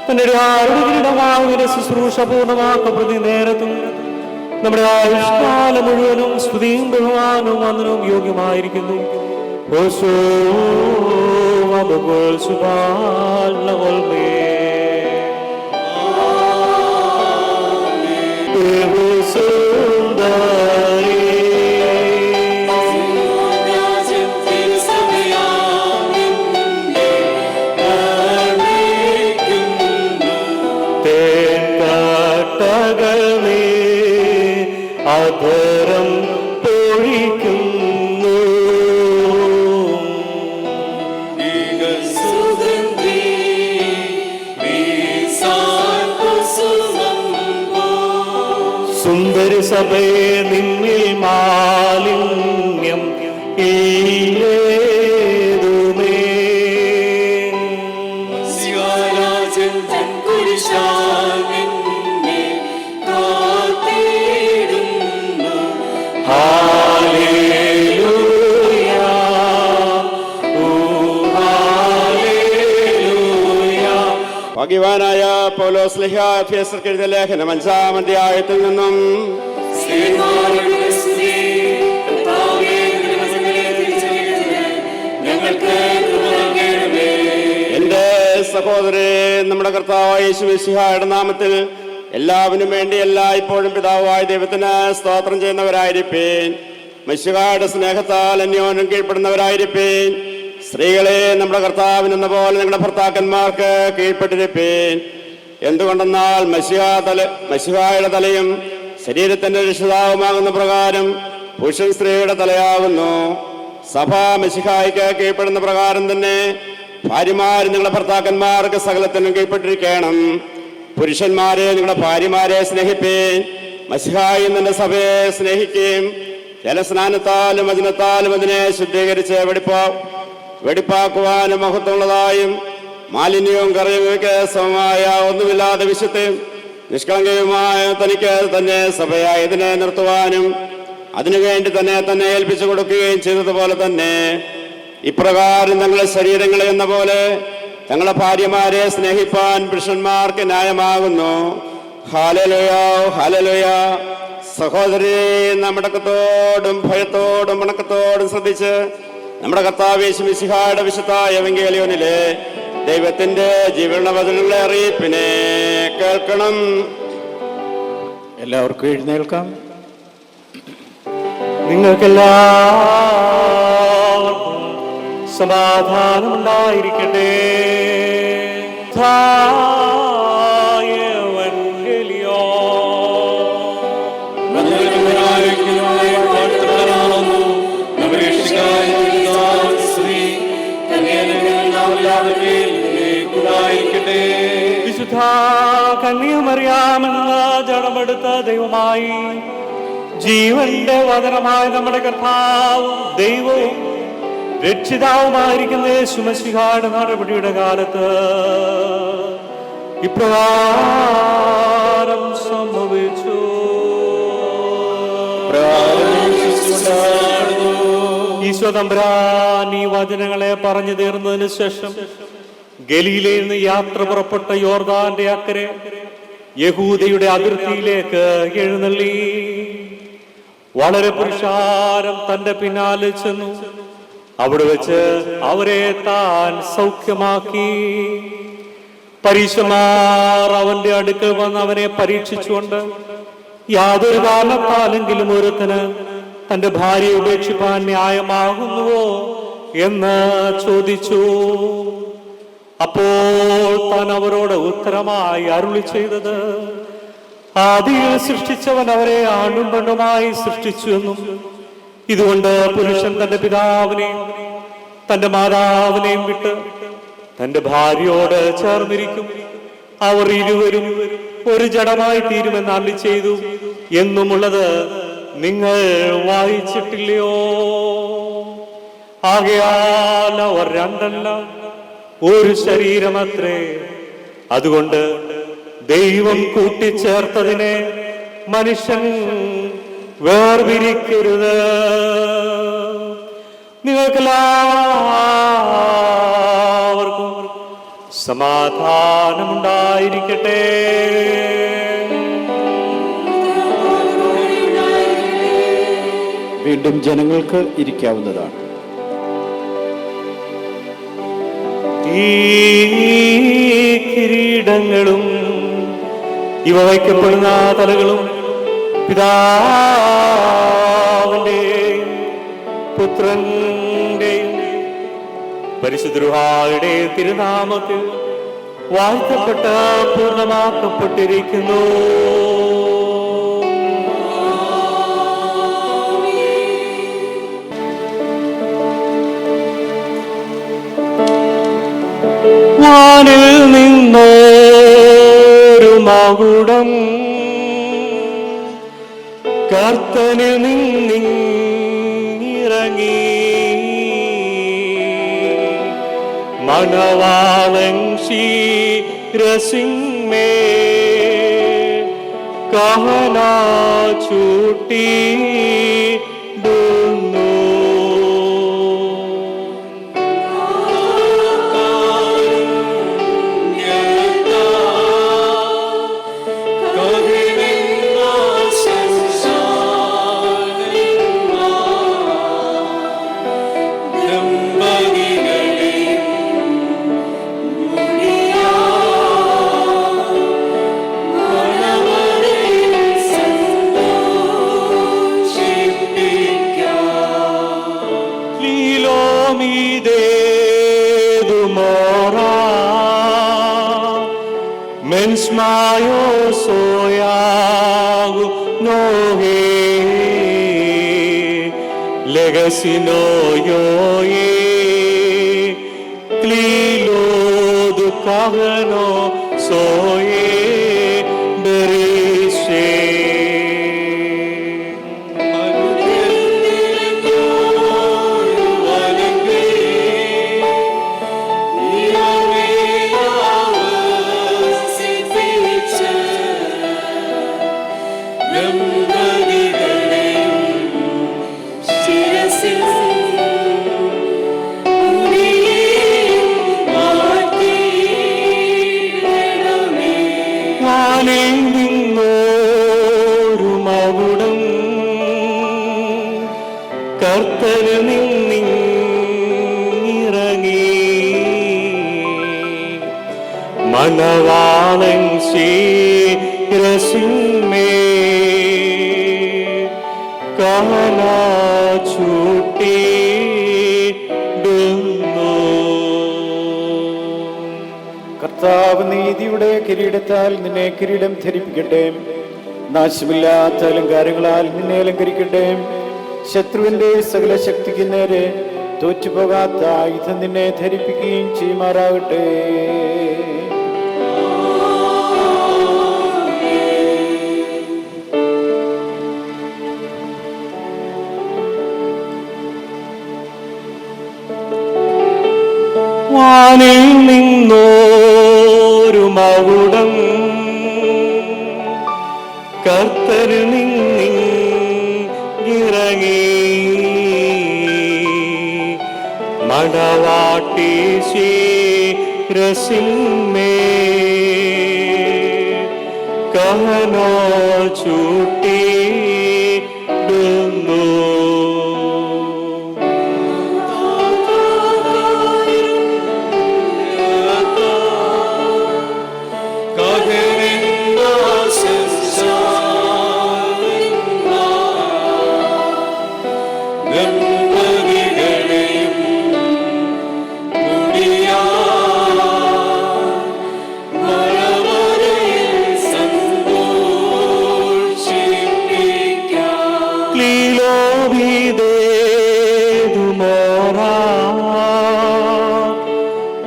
തന്റെ ആരോഗ്യമാവിന്റെ ശുശ്രൂഷ പൂർണ്ണമാക്കപ്പെടുന്ന നേരത്തും നമ്മുടെ ആയുഷ്കാലം മുഴുവനും സ്തുതിയും ബഹുമാനവും വന്ദനവും യോഗ്യമായിരിക്കുന്നു. അധരം പൊഴിക്കുന്നു സുന്ദരി സഭയെ നിന്നിൽ മാലിന്യം ഇല്ലേതുമേ. ഭാഗ്യവാനായ പൗലോസ് ശ്ലീഹ എഫേസ്യർക്ക് എഴുതിയ ലേഖനം 5-ാം അധ്യായത്തിൽ നിന്നും എന്റെ സഹോദരേ, നമ്മുടെ കർത്താവായ യേശു മിശിഹായുടെ നാമത്തിൽ എല്ലാവരും വേണ്ടി എല്ലായ്പ്പോഴും പിതാവായ ദൈവത്തിന് സ്തോത്രം ചെയ്യുന്നവരായിരിപ്പീൻ. മിശിഹായുടെ സ്നേഹത്താൽ അന്യോന്യം കീഴ്പ്പെടുന്നവരായിരിപ്പീൻ. സ്ത്രീകളെ, നമ്മുടെ കർത്താവിനെന്ന പോലെ നിങ്ങളുടെ ഭർത്താക്കന്മാർക്ക് കീഴ്പ്പെട്ടിരിപ്പീൻ. എന്തുകൊണ്ടെന്നാൽ മശിഹായുടെ തലയും ശരീരത്തിന്റെ രക്ഷിതാവുമാകുന്ന പ്രകാരം പുരുഷൻ സ്ത്രീയുടെ തലയാകുന്നു. സഭ മശിഹായ്ക്ക് കീഴ്പ്പെടുന്ന പ്രകാരം തന്നെ ഭാര്യമാർ നിങ്ങളുടെ ഭർത്താക്കന്മാർക്ക് സകലത്തിനും കീഴ്പ്പെട്ടിരിക്കണം. പുരുഷന്മാരെ, നിങ്ങളുടെ ഭാര്യമാരെ സ്നേഹിപ്പീൻ. മശിഹായി നിന്റെ സഭയെ സ്നേഹിക്കുകയും ജലസ്നാനത്താലും വചനത്താലും അതിനെ ശുദ്ധീകരിച്ച് വെടിപ്പാക്കുവാനും മഹത്വമുള്ളതായും മാലിന്യവും കറിയുമൊക്കെ സമമായ ഒന്നുമില്ലാതെ വിശുദ്ധയും നിഷ്കളങ്കയുമായ തനിക്ക് തന്നെ സഭയായി ഇതിനെ നിർത്തുവാനും അതിനുവേണ്ടി തന്നെ ഏൽപ്പിച്ചു കൊടുക്കുകയും ചെയ്തതുപോലെ തന്നെ ഇപ്രകാരം തങ്ങളുടെ ശരീരങ്ങളെ എന്ന പോലെ തങ്ങളുടെ ഭാര്യമാരെ സ്നേഹിപ്പാൻ പുരുഷന്മാർക്ക് ന്യായമാകുന്നു. Hallelujah, hallelujah. സഹോദരി, നമ്മടക്കത്തോടും ഭയത്തോടും വണക്കത്തോടും ശ്രദ്ധിച്ച് നമ്മുടെ കർത്താവ് യേശു മിശിഹായുടെ വിശുദ്ധ എവങ്കേലിയോനിലെ ദൈവത്തിന്റെ ജീവനുള്ള വചനങ്ങളെ അറിയിപ്പിനെ കേൾക്കണം. എല്ലാവർക്കും എഴുന്നേൽക്കാം. നിങ്ങൾക്കെല്ലാവർക്കും സമാധാനമുണ്ടായിരിക്കട്ടെ. വിശുദ്ധ കന്യകമറിയാമെന്ന ജഡമെടുത്ത ദൈവമായി ജീവന്റെ വചനമായ നമ്മുടെ കർത്താവും ദൈവവും രക്ഷിതാവുമായിരിക്കുന്ന യേശു മിശിഹായുടെ നടപടിയുടെ കാലത്ത് ഇപ്രകാരം സംഭവിച്ചു. ഈശോ തമ്പുരാൻ ഈ വചനങ്ങളെ പറഞ്ഞു തീർന്നതിന് ശേഷം ഗലീലയിൽ നിന്ന് യാത്ര പുറപ്പെട്ട യോർദാന്റെ അക്കരെ യഹൂദയുടെ അതിർത്തിയിലേക്ക് എഴുന്നള്ളി. വളരെ പുരുഷാരം തന്റെ പിന്നാലെ ചെന്നു. അവിടെ വെച്ച് അവരെ താൻ സൗഖ്യമാക്കി. പരീശന്മാർ അവന്റെ അടുക്കൽ വന്ന് അവനെ പരീക്ഷിച്ചുകൊണ്ട് യാതൊരു കാലത്താലെങ്കിലും ഒരുത്തന് തന്റെ ഭാര്യയെ ഉപേക്ഷിപ്പാൻ ന്യായമാകുന്നുവോ എന്ന് ചോദിച്ചു. അപ്പോൾ താൻ അവരോട് ഉത്തരമായി അരുളി ചെയ്തത്, ആദിയിൽ സൃഷ്ടിച്ചവൻ അവരെ ആണും പെണ്ണുമായി സൃഷ്ടിച്ചു എന്നും ഇതുകൊണ്ട് പുരുഷൻ തന്റെ പിതാവിനെയും തന്റെ മാതാവിനെയും വിട്ട് തന്റെ ഭാര്യയോട് ചേർന്നിരിക്കും, അവർ ഇരുവരും ഒരു ജഡമായി തീരുമെന്ന് അരുളി ചെയ്തു എന്നുമുള്ളത് നിങ്ങൾ വായിച്ചിട്ടില്ലയോ? ആകയാൽ അവർ രണ്ടല്ല, ഒരു ശരീരമത്രേ. അതുകൊണ്ട് ദൈവം കൂട്ടിച്ചേർത്തതിനെ മനുഷ്യൻ വേർപിരിക്കരുത്. നിങ്ങൾക്കെല്ലാവർക്കും സമാധാനമുണ്ടായിരിക്കട്ടെ. വീണ്ടും ജനങ്ങൾക്ക് ഇരിക്കാവുന്നതാണ്. ഈ കിരീടങ്ങളും ഇവ വയ്ക്കപ്പെടുന്ന തലകളും പിതാവിന്റെയും പുത്രന്റെയും പരിശുദ്ധരുടെ തിരുനാമത്തിൽ വാഴ്ത്തപ്പെട്ട പൂർണ്ണമാക്കപ്പെട്ടിരിക്കുന്നു. വാനിൽ നിന്നൊരു മകുടം കർത്തനിൽ നിന്നിറങ്ങി മണവാളൻ ശിരസിന്മേ കഹന ചൂട്ടിടുന്നു. Mensmayo soyagu nohe legacy no yoye klilo dukagano soye berishe കർത്തനിൽ നിന്നിറങ്ങി മണവാളൻ ശിരസിന്മേ കഹന ചൂട്ടിടുന്നു. കർത്താവ് നീതിയുടെ കിരീടത്താൽ നിന്നെ കിരീടം ധരിപ്പിക്കട്ടെ. നാശമില്ലാത്ത അലങ്കാരങ്ങളാൽ നിന്നെ അലങ്കരിക്കട്ടെ. ശത്രുവിന്റെ സകല ശക്തിക്ക് നേരെ തോറ്റുപോകാത്ത ആയുധം നിന്നെ ധരിപ്പിക്കുകയും ചെയ്യുമാറാകട്ടെ. വാനിൽ നിന്നൊരു മകുടം കർത്തനിൽ നിന്നിറങ്ങി മണവാട്ടി ശിരസിന്മേ കഹന ചൂട്ടിടുന്നു.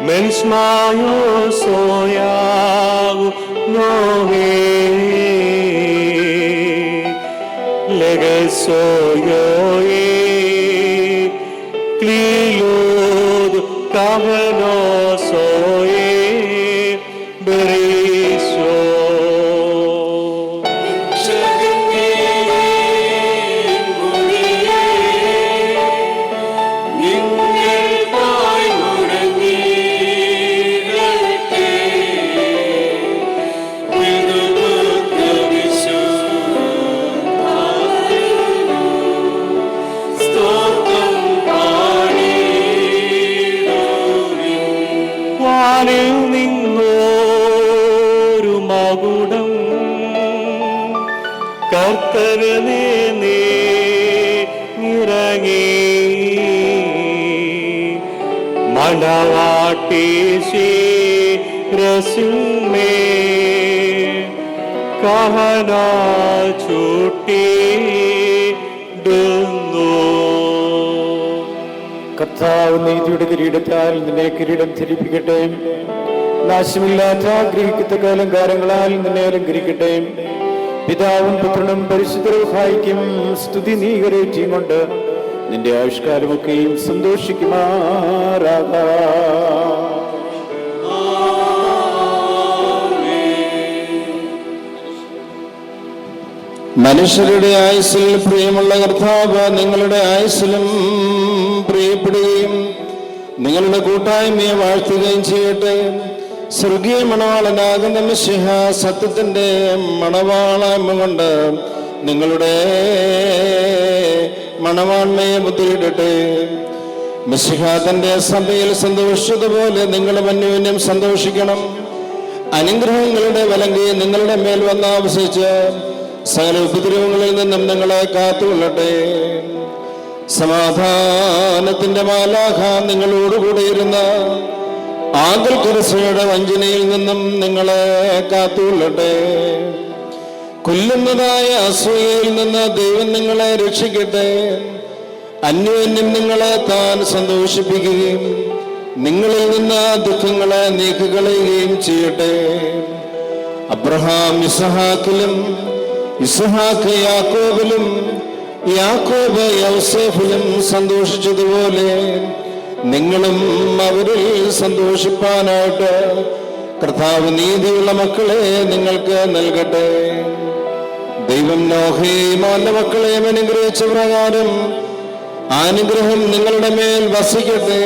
Mensmayo soyagu nohe legaso yoye klilod kahano soye berisho. Ninge വാനിൽ നിന്നോരു മകുടം കർത്തരനേ ഇറങ്ങി മണവാട്ടി ശിരസിന്മേ കഹന ചൂട്ടിടുന്നു. കർത്താവ് നീതിയുടെ കിരീടത്താൽ നിന്നെ കിരീടം ധരിപ്പിക്കട്ടെ. നാശമില്ലാത്ത ആഗ്രഹിക്കത്തക്ക അലങ്കാരങ്ങളാൽ നിന്നെ അലങ്കരിക്കട്ടെ. പിതാവും പുത്രനും പരിശുദ്ധ റൂഹായിക്കും സ്തുതി നീ കരേറ്റിയും കൊണ്ട് നിന്റെ ആയുഷ്കാലമൊക്കെയും സന്തോഷിക്കുമാറാകാം. മനുഷ്യരുടെ ആയുസ്സിൽ പ്രിയമുള്ള കർത്താവ് നിങ്ങളുടെ ആയുസ്സിലും പ്രിയപ്പെടുകയും നിങ്ങളുടെ കൂട്ടായ്മയെ വാഴ്ത്തുകയും ചെയ്യട്ടെ. സ്വർഗീയ മണവാളനാകുന്ന മിശിഹ സത്യത്തിന്റെ മണവാളായ്മ കൊണ്ട് നിങ്ങളുടെ മണവാണ്മയെ മുദ്രയിടട്ടെ. മിശിഹ തന്റെ സഭയിൽ സന്തോഷിച്ചതുപോലെ നിങ്ങളും അന്യോന്യം സന്തോഷിക്കണം. അനുഗ്രഹങ്ങളുടെ വലങ്കി നിങ്ങളുടെ മേൽ വന്നാവസിച്ച് സകല ഉപദ്രവങ്ങളിൽ നിന്നും നിങ്ങളെ കാത്തുകൊള്ളട്ടെ. സമാധാനത്തിന്റെ മാലാഖ നിങ്ങളോടുകൂടെ ഇരുന്ന ആകൽക്കുരസയുടെ വഞ്ചനയിൽ നിന്നും നിങ്ങളെ കാത്തുകൊള്ളട്ടെ. കൊല്ലുന്നതായ അസൂയയിൽ നിന്ന് ദൈവം നിങ്ങളെ രക്ഷിക്കട്ടെ. അന്യോന്യം നിങ്ങളെ താൻ സന്തോഷിപ്പിക്കുകയും നിങ്ങളിൽ നിന്ന് ദുഃഖങ്ങളെ നീക്കിക്കളയുകയും ചെയ്യട്ടെ. അബ്രഹാം ഇസഹാക്കിലും ഇസഹാക്ക് യാക്കോബിലും യാക്കോബ് യൗസേഫിലും സന്തോഷിച്ചതുപോലെ നിങ്ങളും അവരിൽ സന്തോഷിപ്പാനായിട്ട് കർത്താവ് നീതിയുള്ള മക്കളെ നിങ്ങൾക്ക് നൽകട്ടെ. ദൈവം നോഹയെയും അവന്റെ മക്കളെയും അനുഗ്രഹിച്ച പ്രകാരം അനുഗ്രഹം നിങ്ങളുടെ മേൽ വസിക്കട്ടെ.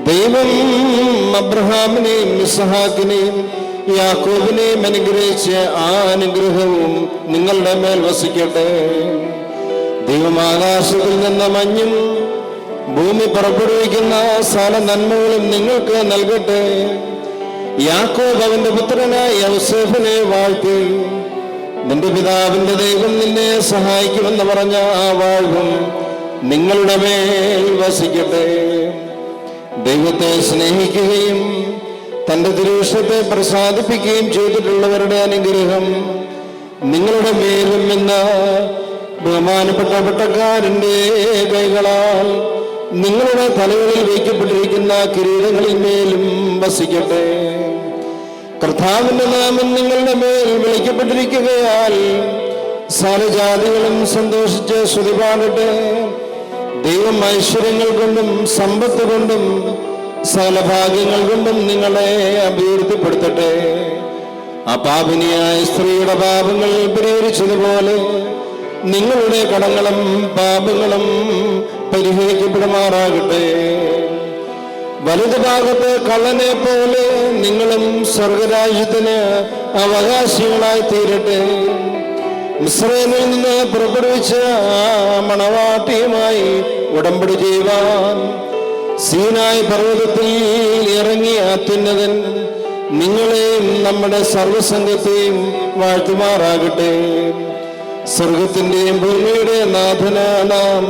ദൈവം അബ്രഹാമിനെയും ഇസ്ഹാക്കിനെയും യാക്കോബിനെയും അനുഗ്രഹിച്ച ആ അനുഗ്രഹവും നിങ്ങളുടെ മേൽ വസിക്കട്ടെ. ദൈവം ആകാശത്തിൽ നിന്ന് മഞ്ഞും ഭൂമി പുറപ്പെടുവിക്കുന്ന സകല നന്മകളും നിങ്ങൾക്ക് നൽകട്ടെ. യാക്കോബ് അവന്റെ പുത്രനായ യൗസേഫിനെ വാഴ്ത്തി നിന്റെ പിതാവിന്റെ ദൈവം നിന്നെ സഹായിക്കുമെന്ന് പറഞ്ഞ ആ വാഴ്വും നിങ്ങളുടെ മേൽ വസിക്കട്ടെ. ദൈവത്തെ സ്നേഹിക്കുകയും തന്റെ തിരുവിഷ്ടത്തെ പ്രസാദിപ്പിക്കുകയും ചെയ്തിട്ടുള്ളവരുടെ അനുഗ്രഹം നിങ്ങളുടെ മേലും എന്ന് ബഹുമാനപ്പെട്ട പട്ടക്കാരന്റെ കൈകളാൽ നിങ്ങളുടെ തലകളിൽ വയ്ക്കപ്പെട്ടിരിക്കുന്ന കിരീടങ്ങളിൽ മേലും വസിക്കട്ടെ. കർത്താവിന്റെ നാമം നിങ്ങളുടെ മേൽ വിളിക്കപ്പെട്ടിരിക്കുകയാൽ സകലജാതികളും സന്തോഷിച്ച് സ്തുതി പാടട്ടെ. ദൈവം ഐശ്വര്യങ്ങൾ കൊണ്ടും സമ്പത്ത് കൊണ്ടും സകല ഭാഗ്യങ്ങൾ കൊണ്ടും നിങ്ങളെ അഭിവൃദ്ധിപ്പെടുത്തട്ടെ. ആ പാപിനിയായ സ്ത്രീയുടെ പാപങ്ങൾ പരിഹരിച്ചതുപോലെ നിങ്ങളുടെ കടങ്ങളും പാപങ്ങളും പരിഹരിക്കപ്പെടുമാറാകട്ടെ. വലതു ഭാഗത്ത് കള്ളനെ പോലെ നിങ്ങളും സ്വർഗരാജ്യത്തിന് അവകാശികളായി തീരട്ടെ. മിസ്രൈമിൽ നിന്ന് പുറപ്പെടുവിച്ച മണവാട്ടിയുമായി ഉടമ്പടി ചെയ്യുവാൻ സീനായ് പർവ്വതത്തിൽ ഇറങ്ങിയ അത്യുന്നതൻ നിങ്ങളെയും നമ്മുടെ സർവസംഘത്തെയും വാഴ്ത്തുമാറാകട്ടെ. സ്വർഗത്തിന്റെയും ഭൂമിയുടെ നാഥനാം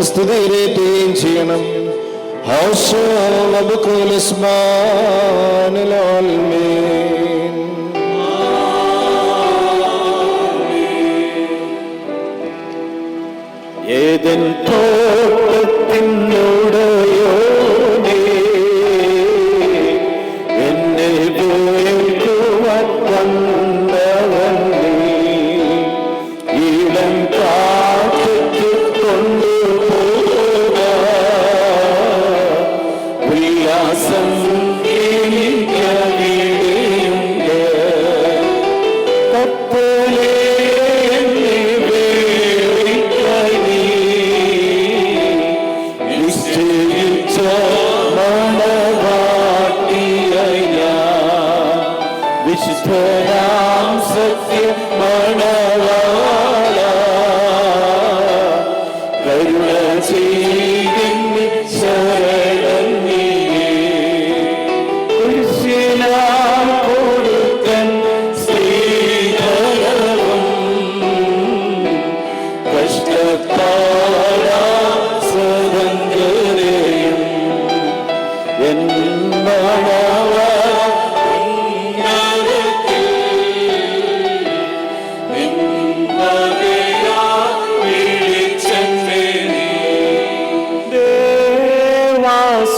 സ്തുതിയിലേറ്റുകയും ചെയ്യണം. ഏതൻ തോട്ടത്തിനുടയോനേ എന്നെ പോയേക്കുവാൻ വന്നവൻ നീ. ഇളം കാറ്റത്ത് കൊണ്ടുപോക ഉല്ലാസം എനിക്കവിടെയുണ്ട്. കപ്പലേ വിശുദ്ധനാം സത്യമണവാള കരുണ ചെയ്യും ശരണം നീയേ.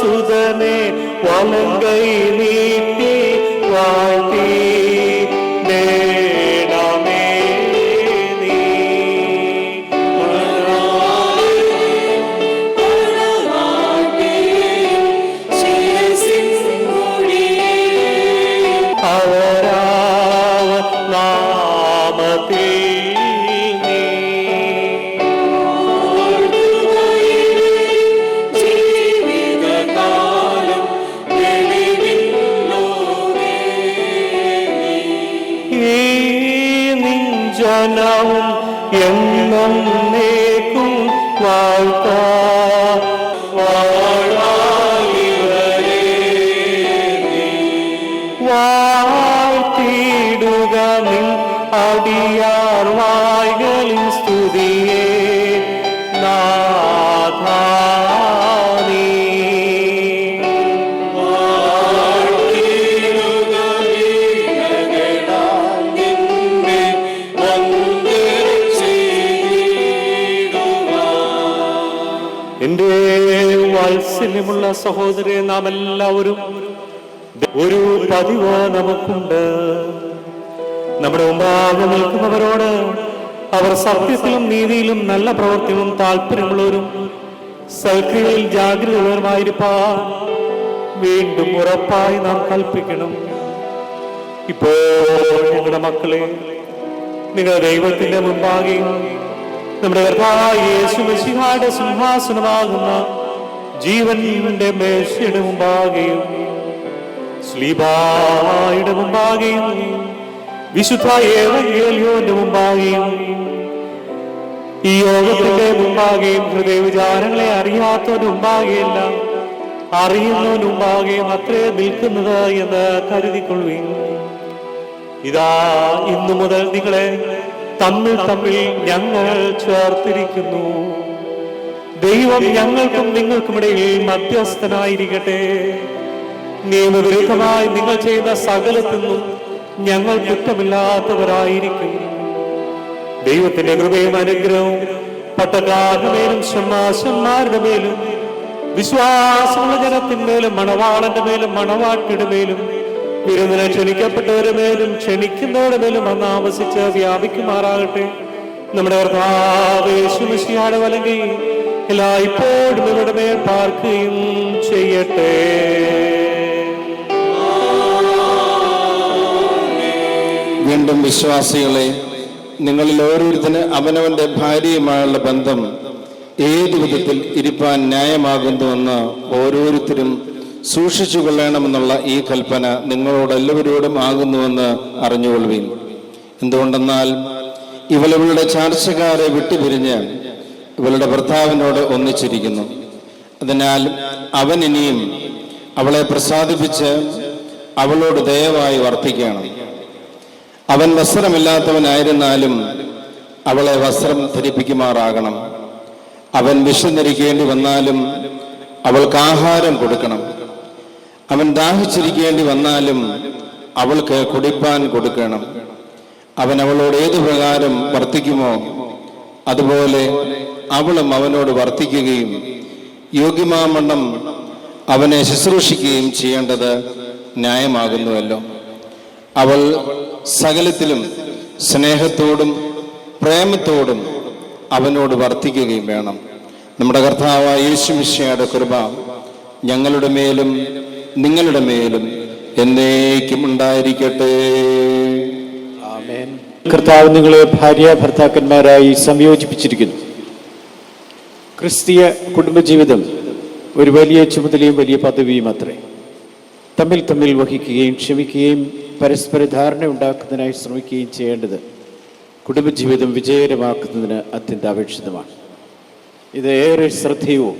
സുതനെ വലങ്കൈ നീട്ടി വാഴ്ത്തി നേടമേ നീ. അവരാവ നാമത്തിൽ നീ. ഈ നിഞ്ജനവും എന്നേക്കും വാഴ്ത്താ വാഴ്ത്തിടുക നിൻ അടിയാർ വായ്കളിൻ സ്തുതിയെ നാഥാ നീ. എന്റെ വാത്സല്യമുള്ള സഹോദരരെ, നാം എല്ലാവരും ഒരു പതിവ് നമുക്കുണ്ട്. നമ്മുടെ മുമ്പാകെ നിൽക്കുന്നവരോട് അവർ സത്യത്തിലും നീതിയിലും നല്ല പ്രവർത്തികളും താല്പര്യമുള്ളവരും സൽക്രിയയിൽ ജാഗ്രതപരമായിരിക്കാൻ വീണ്ടും ഉറപ്പായി നാം കൽപ്പിക്കണം. ഇപ്പോൾ ഞങ്ങളുടെ മക്കളെ, നിങ്ങളുടെ ദൈവത്തിന്റെ മുമ്പാകെയും നമ്മുടെ കർത്താവായ യേശു മിശിഹായുടെ സിംഹാസനമാകുന്ന ജീവന്റെ മേശയുടെ മുമ്പാകെയും ശ്ലീബായുടെ മുമ്പാകെയും വിശുദ്ധ ഏവങ്കേലിയോന്റെ മുമ്പാകെയും ഈ യോഗത്തിന്റെ മുമ്പാകെയും ഹൃദയവിചാരങ്ങളെ അറിയാത്തവന്റെ മുമ്പാകെയല്ല അറിയുന്നവന്റെ മുമ്പാകെയും അത്രേ നിൽക്കുന്നത് എന്ന് കരുതിക്കൊള്ളുവിൻ. ഇതാ ഇന്നു മുതൽ നിങ്ങളെ തമ്മിൽ തമ്മിൽ ഞങ്ങൾ ചേർത്തിരിക്കുന്നു. ദൈവം ഞങ്ങൾക്കും നിങ്ങൾക്കുമിടയിൽ മധ്യസ്ഥനായിരിക്കട്ടെ. നിയമവിരുദ്ധമായി നിങ്ങൾ ചെയ്യുന്ന സകലത്തിനും ഞങ്ങൾ കുറ്റമില്ലാത്തവരായിരിക്കും. ദൈവത്തിന്റെ കൃപയും അനുഗ്രഹവും പട്ടക്കാരുടെ മേലും ഷമ്മാശന്മാരുടെ മേലും വിശ്വാസമുള്ള ജനത്തിന്മേലും മണവാളന്റെ മേലും മണവാട്ടിയുടെ മേലും വിരുന്നിനെ ക്ഷണിക്കപ്പെട്ടവരുടെ മേലും ക്ഷണിക്കുന്നവരുടെ മേലും വന്ന് ആവസിച്ച് വ്യാപിക്കുമാറാകട്ടെ. നമ്മുടെ കർത്താവ് യേശു മിശിഹായുടെ വലങ്കൈ എല്ലായ്പ്പോഴും ഇവരുടെ മേൽ പാർക്കുകയും ചെയ്യട്ടെ. വീണ്ടും വിശ്വാസികളെ, നിങ്ങളിൽ ഓരോരുത്തന് അവനവന്റെ ഭാര്യയുമായുള്ള ബന്ധം ഏതു വിധത്തിൽ ഇരിപ്പാൻ ന്യായമാകുന്നുവെന്ന് ഓരോരുത്തരും സൂക്ഷിച്ചു കൊള്ളണമെന്നുള്ള ഈ കൽപ്പന നിങ്ങളോടെല്ലാവരോടും ആകുന്നുവെന്ന് അറിഞ്ഞുകൊള്ളുവിൻ. എന്തുകൊണ്ടെന്നാൽ ഇവളുടെ ചാർച്ചക്കാരെ വിട്ടുപിരിഞ്ഞ് ഇവളുടെ ഭർത്താവിനോട് ഒന്നിച്ചിരിക്കുന്നു. അതിനാൽ അവൻ ഇനിയും അവളെ പ്രസാദിപ്പിച്ച് അവളോട് ദയവായി വർത്തിക്കണം. അവൻ വസ്ത്രമില്ലാത്തവനായിരുന്നാലും അവളെ വസ്ത്രം ധരിപ്പിക്കുമാറാകണം. അവൻ വിശന്നിരിക്കേണ്ടി വന്നാലും അവൾക്ക് ആഹാരം കൊടുക്കണം. അവൻ ദാഹിച്ചിരിക്കേണ്ടി വന്നാലും അവൾക്ക് കുടിപ്പാൻ കൊടുക്കണം. അവൻ അവളോട് ഏതു പ്രകാരം വർത്തിക്കുമോ അതുപോലെ അവളും അവനോട് വർത്തിക്കുകയും യോഗ്യമാമണ്ണം അവനെ ശുശ്രൂഷിക്കുകയും ചെയ്യേണ്ടത് ന്യായമാകുന്നുവല്ലോ. അവൾ സകലത്തിലും സ്നേഹത്തോടും പ്രേമത്തോടും അവനോട് വർത്തിക്കുകയും വേണം. നമ്മുടെ കർത്താവായ യേശു മിശിഹായുടെ കൃപ ഞങ്ങളുടെ മേലും നിങ്ങളുടെ മേലും എന്നേക്കും ഉണ്ടായിരിക്കട്ടെ. ആമേൻ. കർത്താവ് നിങ്ങളെ ഭാര്യ ഭർത്താക്കന്മാരായി സംയോജിപ്പിച്ചിരിക്കുന്നു. ക്രിസ്തീയ കുടുംബജീവിതം ഒരു വലിയ ചുമതലയും വലിയ പദവിയും അത്രേ. തമ്മിൽ തമ്മിൽ വഹിക്കുകയും ക്ഷമിക്കുകയും പരസ്പര ധാരണ ഉണ്ടാക്കുന്നതിനായി ശ്രമിക്കുകയും ചെയ്യേണ്ടത് കുടുംബജീവിതം വിജയകരമാക്കുന്നതിന് അത്യന്താപേക്ഷിതമാണ്. ഇത് ഏറെ ശ്രദ്ധേയവും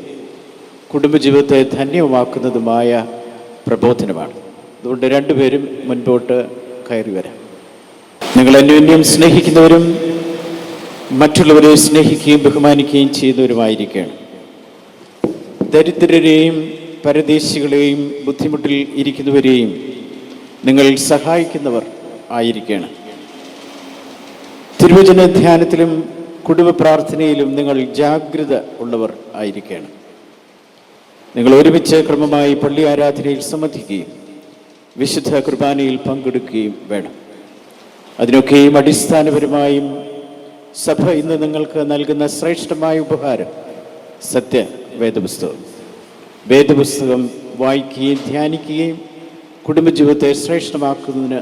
കുടുംബജീവിതത്തെ ധന്യവുമാക്കുന്നതുമായ പ്രബോധനമാണ്. അതുകൊണ്ട് രണ്ടുപേരും മുൻപോട്ട് കയറി വരാം. നിങ്ങൾ അന്യോന്യം സ്നേഹിക്കുന്നവരും മറ്റുള്ളവരെ സ്നേഹിക്കുകയും ബഹുമാനിക്കുകയും ചെയ്യുന്നവരുമായിരിക്കണം. ദരിദ്രരെയും പരദേശികളെയും ബുദ്ധിമുട്ടിൽ ഇരിക്കുന്നവരെയും നിങ്ങൾ സഹായിക്കുന്നവർ ആയിരിക്കണം. തിരുവചന ധ്യാനത്തിലും കുടുംബ പ്രാർത്ഥനയിലും നിങ്ങൾ ജാഗ്രത ഉള്ളവർ ആയിരിക്കണം. നിങ്ങൾ ഒരുമിച്ച് ക്രമമായി പള്ളി ആരാധനയിൽ സംബന്ധിക്കുകയും വിശുദ്ധ കുർബാനയിൽ പങ്കെടുക്കുകയും വേണം. അതിനൊക്കെയും അടിസ്ഥാനപരമായും സഭ ഇന്ന് നിങ്ങൾക്ക് നൽകുന്ന ശ്രേഷ്ഠമായ ഉപഹാരം വേദപുസ്തകം. വേദപുസ്തകം വായിക്കുകയും ധ്യാനിക്കുകയും കുടുംബജീവിതത്തെ ശ്രേഷ്ഠമാക്കുന്നതിന്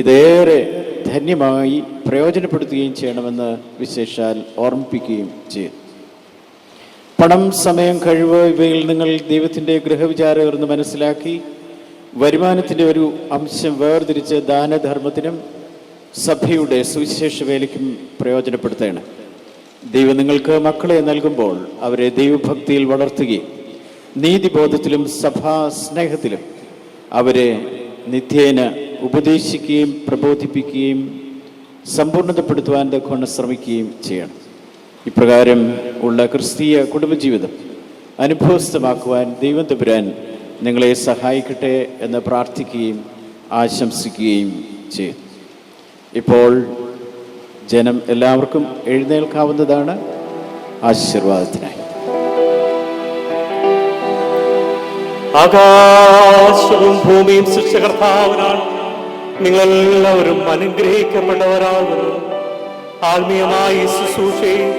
ഇതേറെ ധന്യമായി പ്രയോജനപ്പെടുത്തുകയും ചെയ്യണമെന്ന് വിശേഷാൽ ഓർമ്മിപ്പിക്കുകയും ചെയ്യും. പണം, സമയം, കഴിവ് ഇവയിൽ നിങ്ങൾ ദൈവത്തിൻ്റെ ഗൃഹവിചാരം എന്ന് മനസ്സിലാക്കി വരുമാനത്തിൻ്റെ ഒരു അംശം വേർതിരിച്ച് ദാനധർമ്മത്തിനും സഭയുടെ സുവിശേഷ വേലയ്ക്കും പ്രയോജനപ്പെടുത്തണം. ദൈവം നിങ്ങൾക്ക് മക്കളെ നൽകുമ്പോൾ അവരെ ദൈവഭക്തിയിൽ വളർത്തുകയും നീതിബോധത്തിലും സഭാ സ്നേഹത്തിലും അവരെ നിത്യേന ഉപദേശിക്കുകയും പ്രബോധിപ്പിക്കുകയും സമ്പൂർണ്ണതപ്പെടുത്തുവാൻ തക്കവണ്ണം ശ്രമിക്കുകയും ചെയ്യണം. ഇപ്രകാരം ഉള്ള ക്രിസ്തീയ കുടുംബജീവിതം അനുഭവസ്ഥമാക്കുവാൻ ദൈവം തമ്പുരാൻ നിങ്ങളെ സഹായിക്കട്ടെ എന്ന് പ്രാർത്ഥിക്കുകയും ആശംസിക്കുകയും ചെയ്യും. ഇപ്പോൾ ജനം എല്ലാവർക്കും എഴുന്നേൽക്കാവുന്നതാണ് ആശീർവാദത്തിനായി. ആകാശവും ഭൂമിയും സൃഷ്ടികർത്താവിനാണ്. നിങ്ങളെല്ലാവരും അനുഗ്രഹിക്കപ്പെട്ടവരാകുന്നു. ആത്മീയമായി ശുശ്രൂഷയും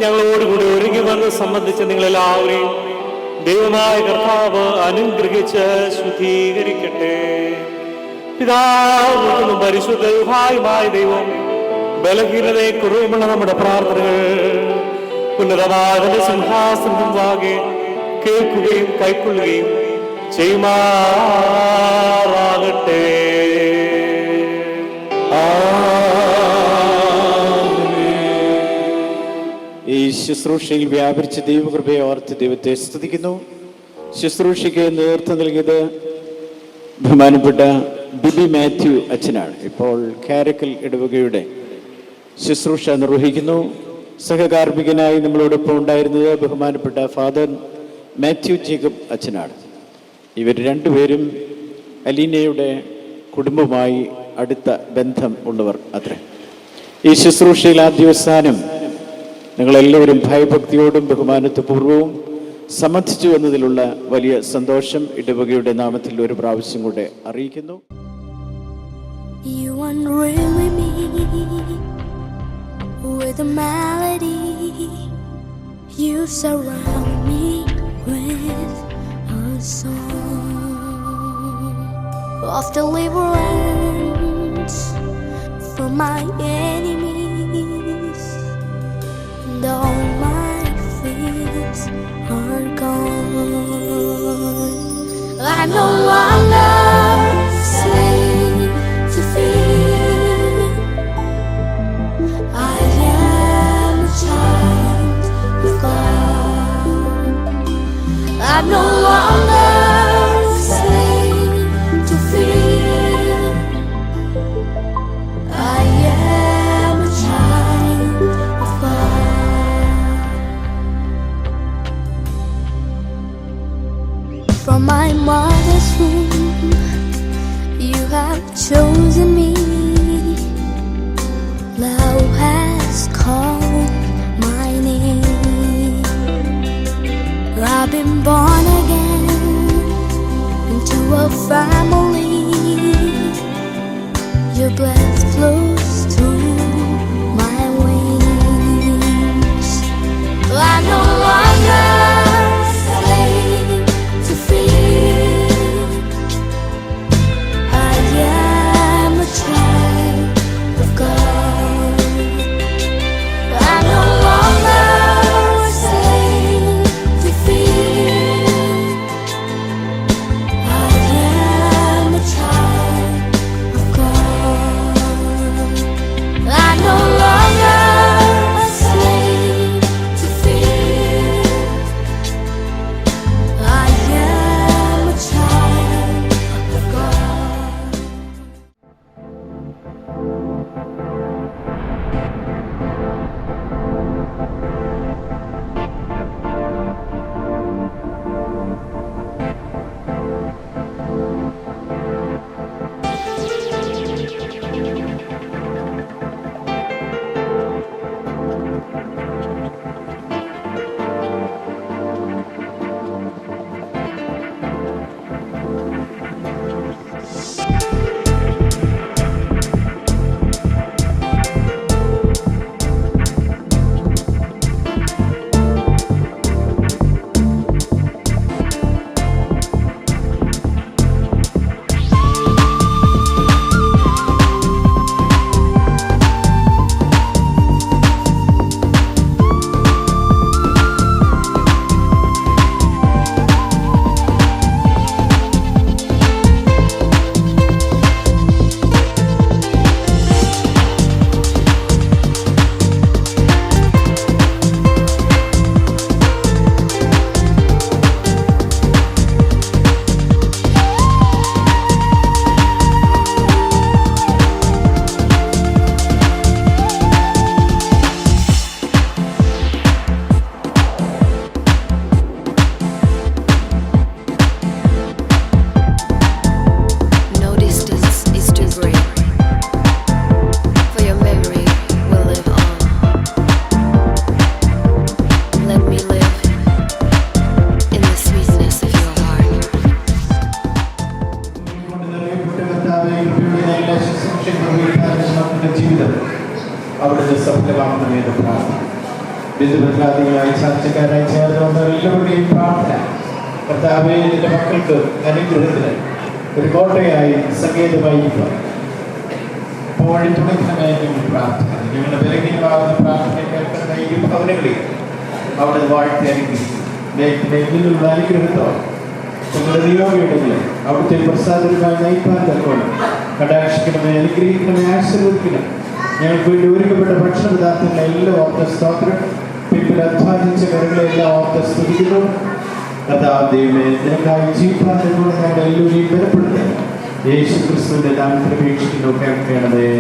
ഞങ്ങളോടുകൂടി ഒരുങ്ങി വന്ന് സംബന്ധിച്ച് നിങ്ങളെല്ലാവരെയും ദൈവമായ കർത്താവ് അനുഗ്രഹിച്ച് ശുദ്ധീകരിക്കട്ടെ. പിതാവും പരിശുദ്ധയുമായ ദൈവം ബലഹീനതയെ കുറവുമുള്ള നമ്മുടെ പ്രാർത്ഥനകൾ ഉന്നതമായ സിംഹാസനം വാകെ കേൾക്കുകയും കൈക്കൊള്ളുകയും ചെയ്യുമാറാകട്ടെ. ഈ ശുശ്രൂഷയിൽ വ്യാപരിച്ച ദൈവകൃപയെ ഓർത്ത് ദൈവത്തെ സ്തുതിക്കുന്നു. ശുശ്രൂഷയ്ക്ക് നേതൃത്വം നൽകിയത് ബഹുമാനപ്പെട്ട ബിബി മാത്യു അച്ഛനാണ്. ഇപ്പോൾ കാരക്കൽ ഇടവകയുടെ ശുശ്രൂഷ നിർവഹിക്കുന്നു. സഹകാർമ്മികനായി നമ്മളോടൊപ്പം ഉണ്ടായിരുന്നത് ബഹുമാനപ്പെട്ട ഫാദർ മാത്യു ജേക്കബ് അച്ഛനാണ്. ഇവർ രണ്ടുപേരും അലീനയുടെ കുടുംബവുമായി അടുത്ത ബന്ധം ഉള്ളവർ അത്രേ. ഈ ശുശ്രൂഷയിൽ ആദ്യവസാനം നിങ്ങളെല്ലാവരും ഭയഭക്തിയോടും ബഹുമാനത്വപൂർവ്വവും സംബന്ധിച്ചു എന്നതിലുള്ള വലിയ സന്തോഷം ഇടവകയുടെ നാമത്തിൽ ഒരു പ്രാവശ്യം കൂടെ അറിയിക്കുന്നു. With a melody, you surround me with a song of deliverance from my enemies, and all my fears are gone. I'm no longer slave to fear. I am a child of God. I'm no longer slave to fear. I am a child of God. From my mother's womb, you have chosen me. Love has called my name. I've been born again into a family. Your breath flows through my wings. I'm no longer slave to fear. I am a child of God. I'm no longer slave to fear. I am a child of God. നമുക്ക് പ്രാർത്ഥന. ബന്ധുപ്രതികളായി ചർച്ചക്കാരായി ചേർന്ന് വന്നവരെല്ലാവരുടെയും പ്രാർത്ഥന കർത്താവേ, നിന്റെ മക്കൾക്ക് അനുഗ്രഹത്തിന് ഒരു കോട്ടയായി സങ്കേതമായി എപ്പോഴും തുണയ്ക്കണമേ ഞങ്ങൾ പ്രാർത്ഥിക്കുന്നു. ഞങ്ങളുടെ ബലഹീനമാകുന്ന പ്രാർത്ഥന കേൾക്കുന്ന ഈ ഭവനങ്ങളിൽ അവിടെ വാഴ്ത്തി അനുഗ്രഹിക്കും അനുഗ്രഹത്തോടെ ഞങ്ങളുടെ നിയോഗയുണ്ടെങ്കിൽ അവിടുത്തെ പ്രസാദനമായി നയിപ്പാൻ തക്കോണം കടാക്ഷിക്കണമേ, അനുഗ്രഹിക്കണമേ, ആശീർവദിക്കണം. ഞങ്ങൾക്ക് വേണ്ടി ഒരുക്കപ്പെട്ട ഭക്ഷണ പദാർത്ഥങ്ങളെ എല്ലാം ഓർത്ത സ്തോത്രം. പിന്നിൽ അധ്വാനിച്ച കരങ്ങളെല്ലാം ഓർത്ത് സ്തുതിക്കുന്നു. കഥാദേവേ, നിനക്കായി ജീവിപ്പാൻ തക്കോണം ഞങ്ങളുടെ എല്ലാവരെയും ബലപ്പെടുത്തുക. യേശു ക്രിസ്തുവിന്റെ നാമത്തിൽ അപേക്ഷിക്കുന്നു, കേൾക്കണമേ.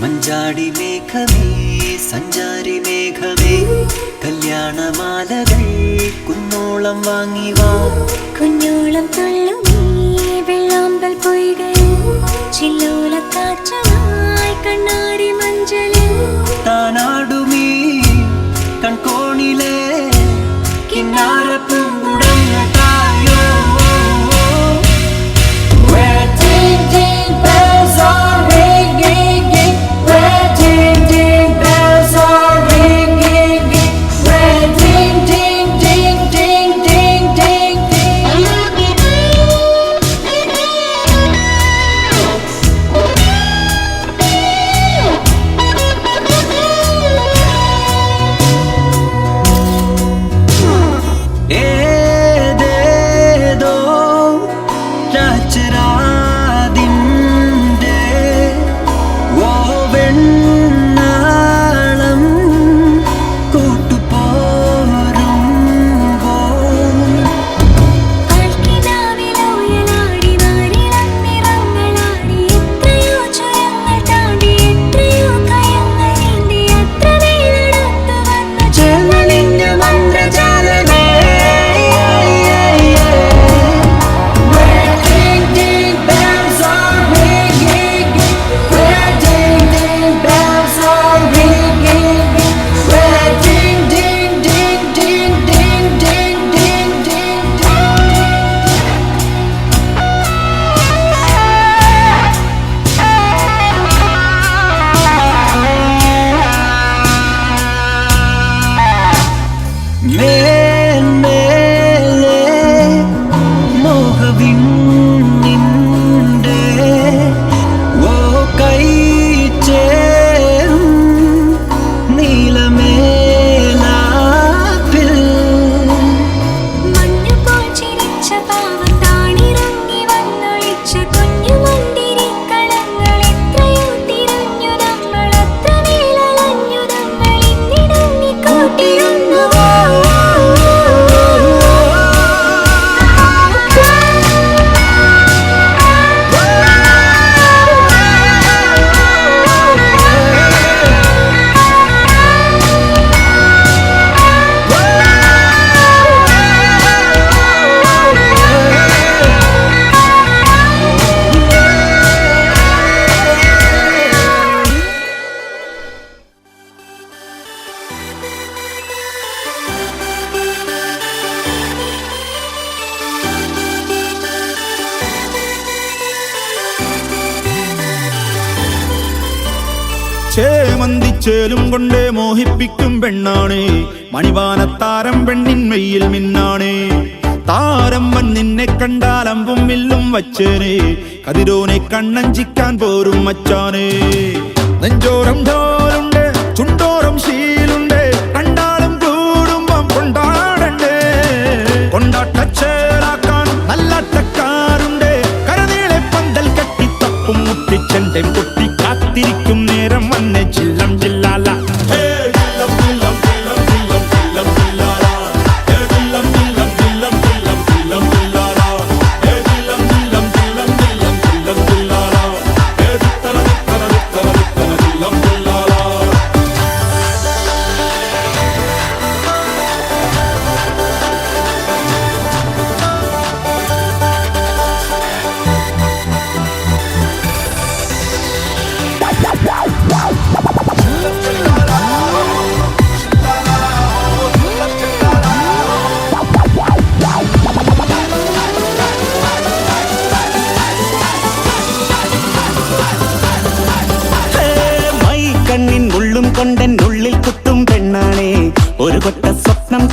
മഞ്ചാടി മേഘമേ, സഞ്ചാരി മേഘമേ, കല്യാണമാലകൾ കുന്നോളം വാങ്ങി വാ. കുഞ്ഞോളം തുള്ളുമീ വെള്ളാമ്പൽ പൊയ്കയിൽ ചില്ലോല കാറ്റമായി കണ്ണാടി മഞ്ചലിൽ താനാടുമീ കൺകോണിലെ കിന്നാരപ്പൂങ്കുടഞ്ഞതായോ. Wedding ding bells are ringing, wedding ding bells are ringing, wedding ding ding ding ding ding ding. ഏതേതോ രാജരാതിൻ്റെ ഓവെണ്ണാളം കൂട്ടുപോരുമ്പോൾ ആൾക്കിനാവിലൂയലാടി നാരിളന്നിറങ്ങളാടി എത്രയോ ചുരങ്ങൾ താണ്ടി എത്രയോ കയങ്ങൾ നീന്തി അത്ര വെയിലടുത്ത് വന്നു ചെലലിഞ്ഞ മന്ത്രജാലമേ. Wedding ding bells are ringing, wedding ding bells are ringing, wedding ding ding ding ding ding ding ding മേന്മേലെ മോഹവിണ്ണിൻ്റെ ഓ കൈചേരും നീലമേലാപ്പിൽ മഞ്ഞുപോൽ ചിരിച്ച പാവം താണിറങ്ങി വന്നൊളിച്ച കുഞ്ഞു മന്ദിരിക്കളങ്ങൾ എത്രയോ തിരഞ്ഞു നമ്മൾ അത്ര മേലലഞ്ഞു നമ്മൾ ഇന്നിടങ്ങി കൂട്ടിയൊന്നുവോ. ചേമന്തിച്ചേലും കൊണ്ടേ മോഹിപ്പിക്കും പെണ്ണാണേ, മണിവാനത്താരം പെണ്ണിൻ മെയ്യിൽ മിന്നാണേ. താരം വൻ നിന്നെ കണ്ടാൽ അമ്പും വില്ലും വച്ചേനെ, കതിരോനെ കണ്ണഞ്ചിക്കാൻ പോരും മച്ചാനേ. നെഞ്ചോരം ഢോലുണ്ട്, ചുണ്ടോരം ശീലുണ്ട്, കണ്ടാലും കൂടുമ്പം കൊണ്ടാടണ്ടേ. കൊണ്ടാട്ടച്ചേലാക്കാൻ നല്ലാട്ടക്കാരുണ്ട്, കരനീളെ പന്തൽ കെട്ടി തപ്പും മുട്ടിച്ചെണ്ടൻ പൊട്ടി കാത്തിരിക്കും നേരം വന്നെ ചില്ലം ജില്ലാല.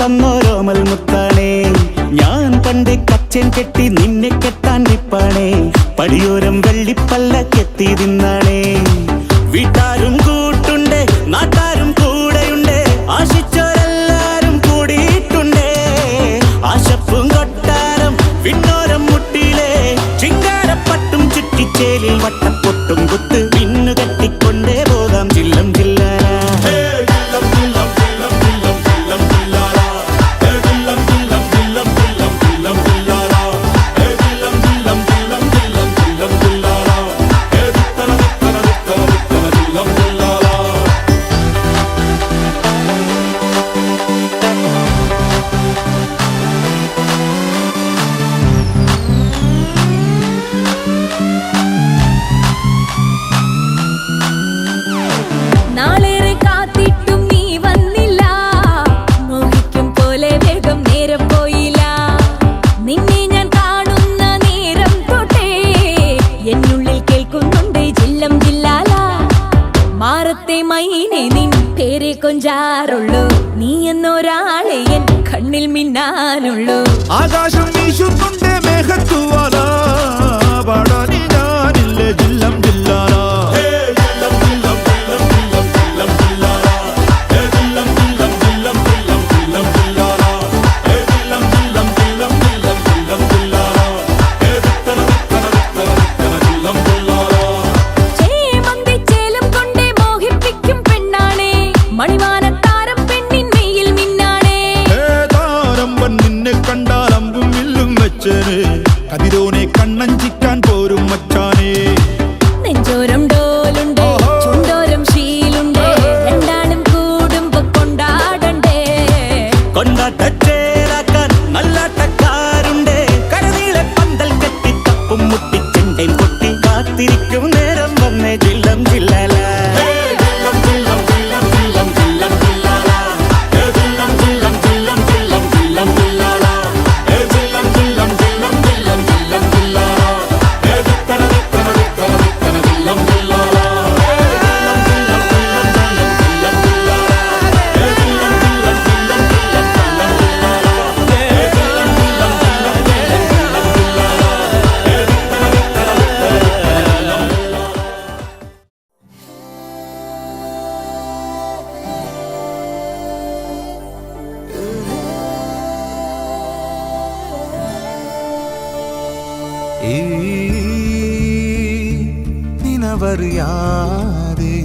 തന്നോരോമൽ മുത്താണേ. ഞാൻ പണ്ട് കച്ചൻ കെട്ടി നിന്നെ കെട്ടാൻ നിപ്പാണേ. പടിയോരം വെള്ളിപ്പല്ലക്കെത്തി തിന്നാണേ. വീട്ടാരും കൂട്ടുണ്ട്, നാട്ടാരും കൂടെയുണ്ട്, ആശിച്ചോരെല്ലാരും കൂടിയിട്ടുണ്ടേ. ആശപ്പും കൊട്ടാരം വിണ്ണോരം മുട്ടിയിലെ ചിങ്കാരപ്പട്ടും ചുറ്റിച്ചേലിൽ വട്ടപ്പൊട്ടും കുത്ത് പിന്നു കെട്ടിക്കൊണ്ടേ പോകാം ചില്ലം ചില്ലാന. നാളേറെ കാത്തിട്ടും നീ വന്നില്ല, മോഹിക്കും പോലെ വേഗം നേരം പോയില്ല. നിന്നെ ഞാൻ കാണുന്ന നേരം തൊട്ടേ എന്നുള്ളിൽ കേൾക്കുന്നുണ്ട് ജില്ലം ജില്ലാല. മാറത്തെ മൈനെ നിൻ പേരെ കൊഞ്ചാറുള്ളൂ, നീ എന്നൊരാളെ എൻ കണ്ണിൽ മിന്നാനുള്ളൂ. ആകാശം വീശുന്നുണ്ട് മേഘത്തുവാല, പാടാനി ഞാനില്ല ജില്ലം ജില്ലാല. ചേമന്തിച്ചേലം കൊണ്ടേ മോഹിപ്പിക്കും പെണ്ണാണേ, മണിവാനത്താരം പെണ്ണിൻ മെയ്യിൽ മിന്നാണേ. താരമ്പൻ നിന്നെ കണ്ടാൽ അമ്പും വില്ലും വെച്ചേനെ, കതിരോനെ കണ്ണഞ്ചിക്കാൻ പോരും മച്ചാനേ. നെഞ്ചോരം ഡോലുണ്ട്, ചുണ്ടോരം ശീലുണ്ട്, രണ്ടാളും കൂടുമ്പോ കൊണ്ടാടണ്ടേ. കൊണ്ടാട്ടച്ചേരാക്കാൻ നല്ലാട്ടക്കാരുണ്ട്, കരനീളെ പന്തൽ കെട്ടി തപ്പും മുട്ടിച്ചെണ്ടേം കൊട്ടി കാത്തിരിക്കും നേരം വന്നേ ജില്ലം ജില്ലാല. നിനവറിയാതെ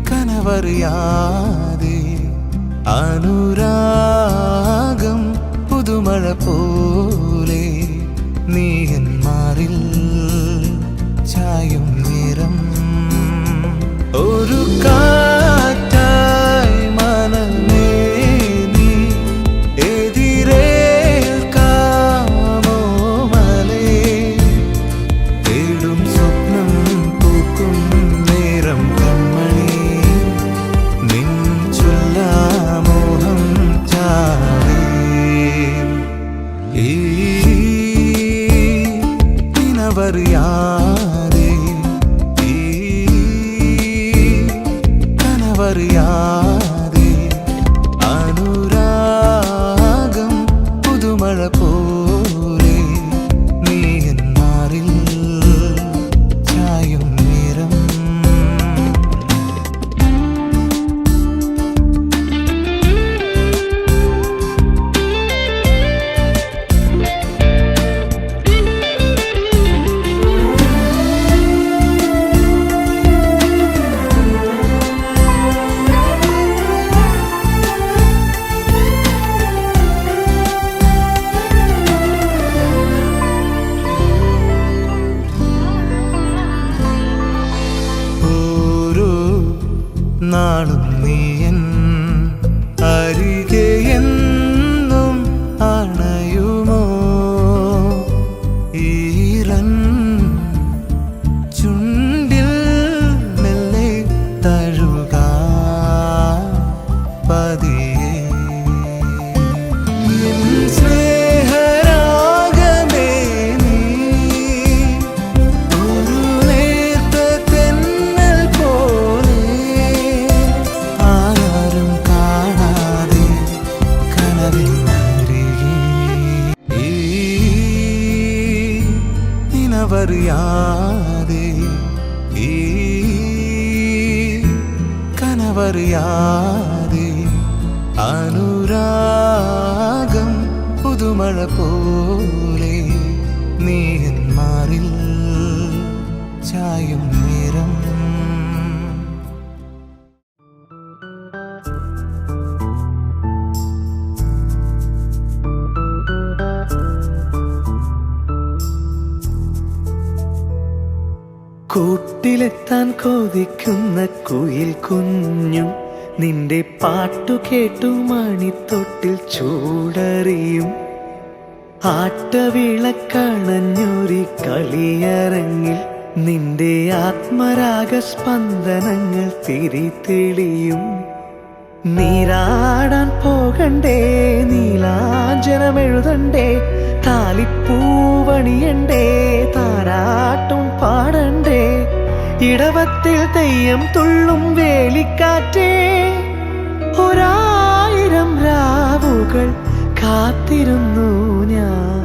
കനവറിയാതെ അനുരാഗം പുതുമഴ പോലെ നീ എന്മാറിൽ ചായും നിറം. ഒരു കാറ്റായി മനമേ നീ എതിരേൽക്കാമോ മലേ. തേടും സ്വപ്നം പൂക്കും നേരം കൺമണി നിൻ കനവറിയാതെ ഈ കനവറിയാതെ അനുരാഗം പുതുമഴ പോലെ നീന്മാറിൽ ചായും നേരം കൂട്ടിലെത്താൻ കൊതിക്കുന്ന കുയിൽ കുഞ്ഞും നിന്റെ പാട്ടു കേട്ടു മണിത്തൊട്ടിൽ ചൂടറിയും ആട്ടവിളക്കണഞ്ഞൊരി കളിയരങ്ങിൽ നിന്റെ ആത്മരാഗ സ്പന്ദനങ്ങൾ തിരിതെളിയും നീരാടാൻ പോകണ്ടേ നീലാഞ്ജനമെഴുതണ്ടേ താലിപ്പൂവണിയണ്ടേ താരാട്ടും പാടണ്ടേ ഇടവത്തിൽ തെയ്യം തുള്ളും വേലിക്കാറ്റേ 1000 രാവുകൾ കാത്തിരുന്നു ഞാൻ